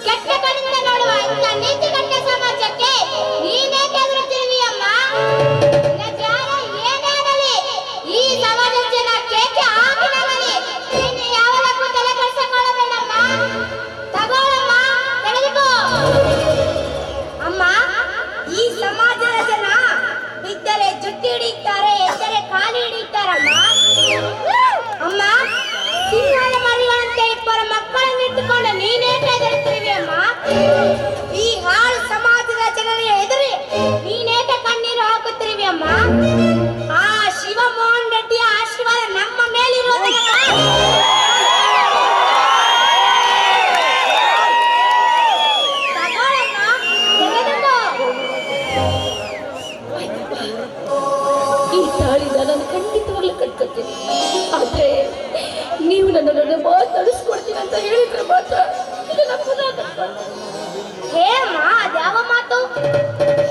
ಕೆಟ್ಟ ಕಣ್ಣಿಂದ ನೋಡುವ ಇಂಥ ನೀತಿಗಟ್ಟ ಸಮಾಜಕ್ಕೆ ನೀನೇ ಕೆದರುತ್ತಿರುವಿ ಅಮ್ಮ. ಏನೇ ಆಗಲಿ ಈ ಸಮಾಜದ ಜನ ಕೇಕೆ ಹಾಕಿನವಲಿ ನೀನು ಯಾವಲಕ್ಕೂ ತಲೆ ಕೆಡಿಸಿಕೊಳ್ಳಬೇಡಮ್ಮ. ತಗೋಳಮ್ಮ, ತೆಗೆದುಕೋ ಅಮ್ಮ. ಈ ಸಮಾಜದ ಜನ ಬಿದ್ದರೆ ಜುಟ್ಟಿ ಹಿಡಿಯುತ್ತಾರೆ, ಎದ್ದರೆ ಕಾಲು ಹಿಡಿಯುತ್ತಾರಮ್ಮ. ಅಮ್ಮ, ಸಿಂಹದ ಮರಿಗಳಂತೆ ಇಬ್ಬರ ಮಕ್ಕಳನ್ನು ಇಟ್ಟುಕೊಂಡು ನೀನೇ ಕೆದರುತ್ತಿರುವಿ ಅಮ್ಮ. ಈ ಹಾಳು ಸಮಾಜದ ಜನರ ಎದುರು ನೀನೇಕೆ ಕಣ್ಣೀರು ಹಾಕುತ್ತಿರುವಿ ಅಮ್ಮ. ಆ ಶಿವಮೋಹನ್ ರೆಡ್ಡಿಯ ಆಶೀರ್ವಾದ ನಮ್ಮ ಮೇಲಿರುವುದನ್ನ ತಗೊಳ್ಳಮ್ಮ, ತೆಗೆದುಕೋ. ಈ ತಾಳಿನ ನಾನು ಖಂಡಿತವಾಗ್ಲೂ ಕಟ್ಕೊತೀನಿ. ಆದ್ರೆ ನೀವು ನನ್ನನ್ನು ಮಾತಾಡಿಸ್ಕೊಡ್ತೀನಿ ಅಂತ ಹೇಳಿದ್ರೆ ಮಾತ್ರ ಇದನ್ನ ಪುನಃ ಕಟ್ಕೊಂಡು ಹೇಳಮ್ಮ, ಅದ್ಯಾವ ಮಾತು?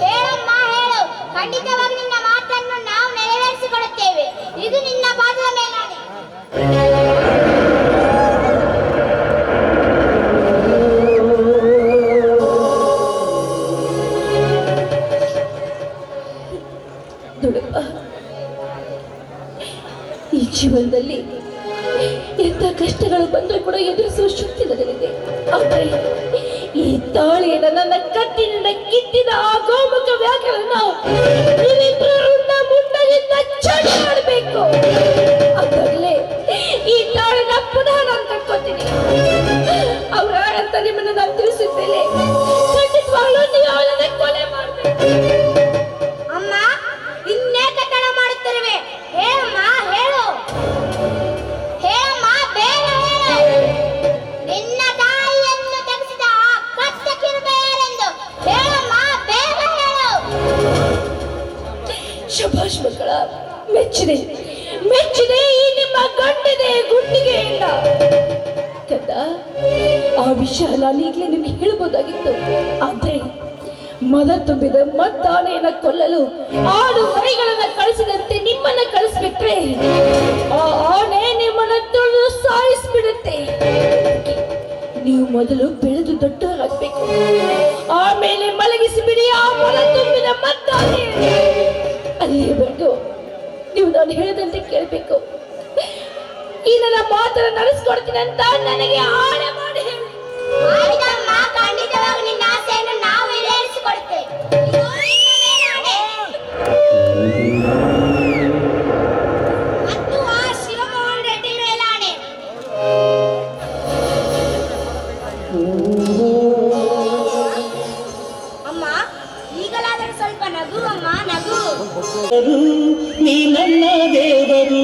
ಹೇಳಮ್ಮ, ಹೇಳು. ಖಂಡಿತವಾಗಿ ನಿನ್ನ ಮಾತನ್ನು ನಾವು ನೆರವೇರಿಸಿಕೊಡುತ್ತೇವೆ. ಇದು ನಿನ್ನ ಪಾದದ ಮೇಲಾಣೆ. ನೋಡಪ್ಪ, ಈ ಜೀವನದಲ್ಲಿ ಎಂಥ ಕಷ್ಟಗಳು ಬಂದರೂ ಕೂಡ ಎದುರಿಸುವ ಶಕ್ತಿ ನನಗಿದೆ. ಆದರೆ ಈ ತಾಳಿಯನ್ನು ನನ್ನ ಕತ್ತಿನಿಂದ ಕಿತ್ತಿದ ಆ ಗೋಮುಖ ವ್ಯಾಕರಣ ನೀವಿಬ್ಬರು ಮುಂಡದಿಂದ ಚಳಿ ಮಾಡಬೇಕು. ಅದಾಗಲೇ ಈ ತಾಳಿನ ಪುನಃ ನಾನು ಕಟ್ಕೊತೀನಿ. ಅವರಾಗಂತ ನಿಮ್ಮನ್ನು ನಾನು ತಿಳಿಸಿದ ಮೇಲೆ ಖಂಡಿತವಾಗ್ಲೂ ನೀವು ಅವಳನ್ನ ಕೊಲೆ ಮಾಡಬೇಕು. ಅಮ್ಮ, ಇನ್ನೇಕೆ ತಡ ಮಾಡುತ್ತಿರುವೆ? ಹೇಳಮ್ಮ, ಹೇಳು. ಹೇಳಮ್ಮ, ಬೇಗ ಹೇಳು. ನಿನ್ನ ತಾಯಿಯನ್ನು ತೆಗೆಸಿದ ಆ ಕಷ್ಟ ಕಿರುಬ ಯಾರೆಂದು ಹೇಳಮ್ಮ, ಬೇಗ ಹೇಳು. ಶಭಾಷ್ ಮಕ್ಕಳ, ಮೆಚ್ಚಿದೆ ಮೆಚ್ಚಿದೆ. ಈ ನಿಮ್ಮ ಗಂಡಿದೆ ಗುಂಡಿಗೆಯಿಂದ ಕದ ಆ ವಿಷಯ ನಾನು ಈಗಲೇ ನಿಮ್ಗೆ ಹೇಳ್ಬೋದಾಗಿತ್ತು. ಆದ್ರೆ ಮದ ತುಂಬಿದ ಮದ್ದಾನೆಯನ್ನ ಕೊಲ್ಲಲು ಆಡು ಮರಿಗಳನ್ನ ಕಳಿಸಿದಂತೆ ನಿಮ್ಮನ್ನ ಕಳಿಸ್ಬಿಟ್ರೆ ಆ ಆನೆ ನಿಮ್ಮನ್ನ ತುಳಿದು ಸಾಯಿಸ್ಬಿಡುತ್ತೆ. ನೀವು ಮೊದಲು ಬೆಳೆದು ದೊಡ್ಡವರಾಗಬೇಕು, ಆಮೇಲೆ ಮಲಗಿಸಿ ಬಿಡಿ ಆ ಮದ ತುಂಬಿದ ಮದ್ದಾನೆ. ಅಲ್ಲಿಯವರೆಗೂ ನೀವು ನಾನು ಹೇಳದಂತೆ ಕೇಳಬೇಕು. ಈ ನನ್ನ ಮಾತನ್ನು ನಡೆಸ್ಕೊಡ್ತೀನಿ ಅಂತ ನನಗೆ ಆಣೆ ಮಾಡಿ ಹೇಳಿ. ಆಯ್ತಮ್ಮ, ಖಂಡಿತವಾಗಿ ನಿನ್ನ ಆಸೆಯನ್ನು ನಾವು ಈಡೇರಿಸಿಕೊಡುತ್ತೇವೆ. ಇದು ನಿನ್ನ ಮೇಲಾಣೆ. ಮತ್ತು ಆ ಶಿವಮೋಹನ್ ರೆಡ್ಡಿ ಮೇಲಾಣೆ. ಅಮ್ಮ, ಈಗಲಾದರೂ ಸ್ವಲ್ಪ ನಗು ಅಮ್ಮ, ನಗು. ನೀ ನನ್ನ ದೇವರು.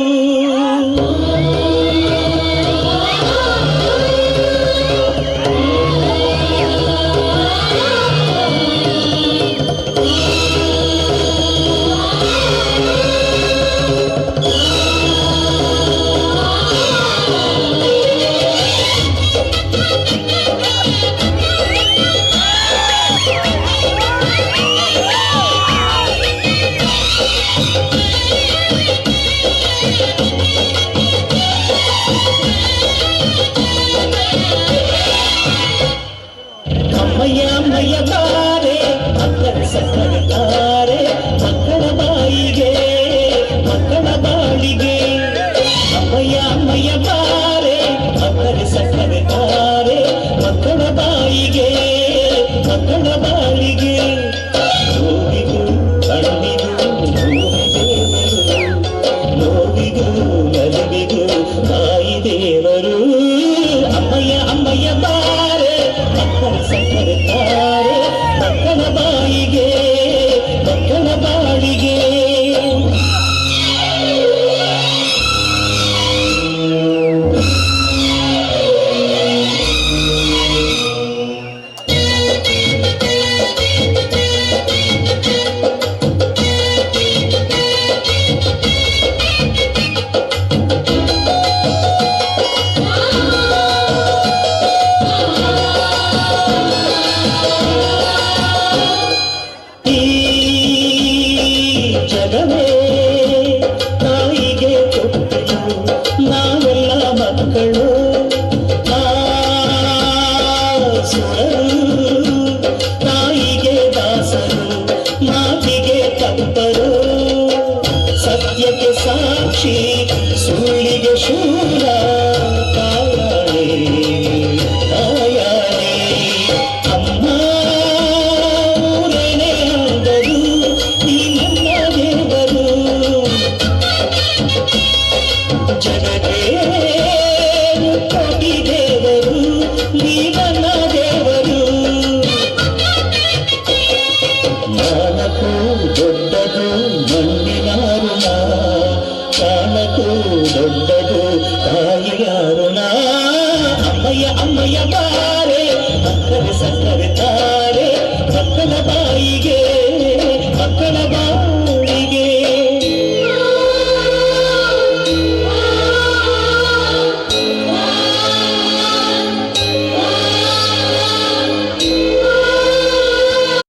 ಮಕ್ಕಳು ತಾಯಿಗೆ ದಾಸರು ಮಾತಿಗೆ ತಪ್ಪರು ಸತ್ಯಕ್ಕೆ ಸಾಕ್ಷಿ ಸುಳ್ಳಿಗೆ ಶೂರ ತಾಯಾಳೆ ತಾಯಾಳೆ ಅಮ್ಮ ಊರೇನೇ ಆದರು ಈ ನನ್ನ ದೇವರು ಜಗತ್ತೇ ಕೋಟಿ ದೇವರು ನೀ ನನ್ನ ದೇವರು ನಾಲ್ಕು ದೊಡ್ಡದು ಮಣ್ಣಿನ ಋಣ ಕಾಣಕು ದೊಡ್ಡ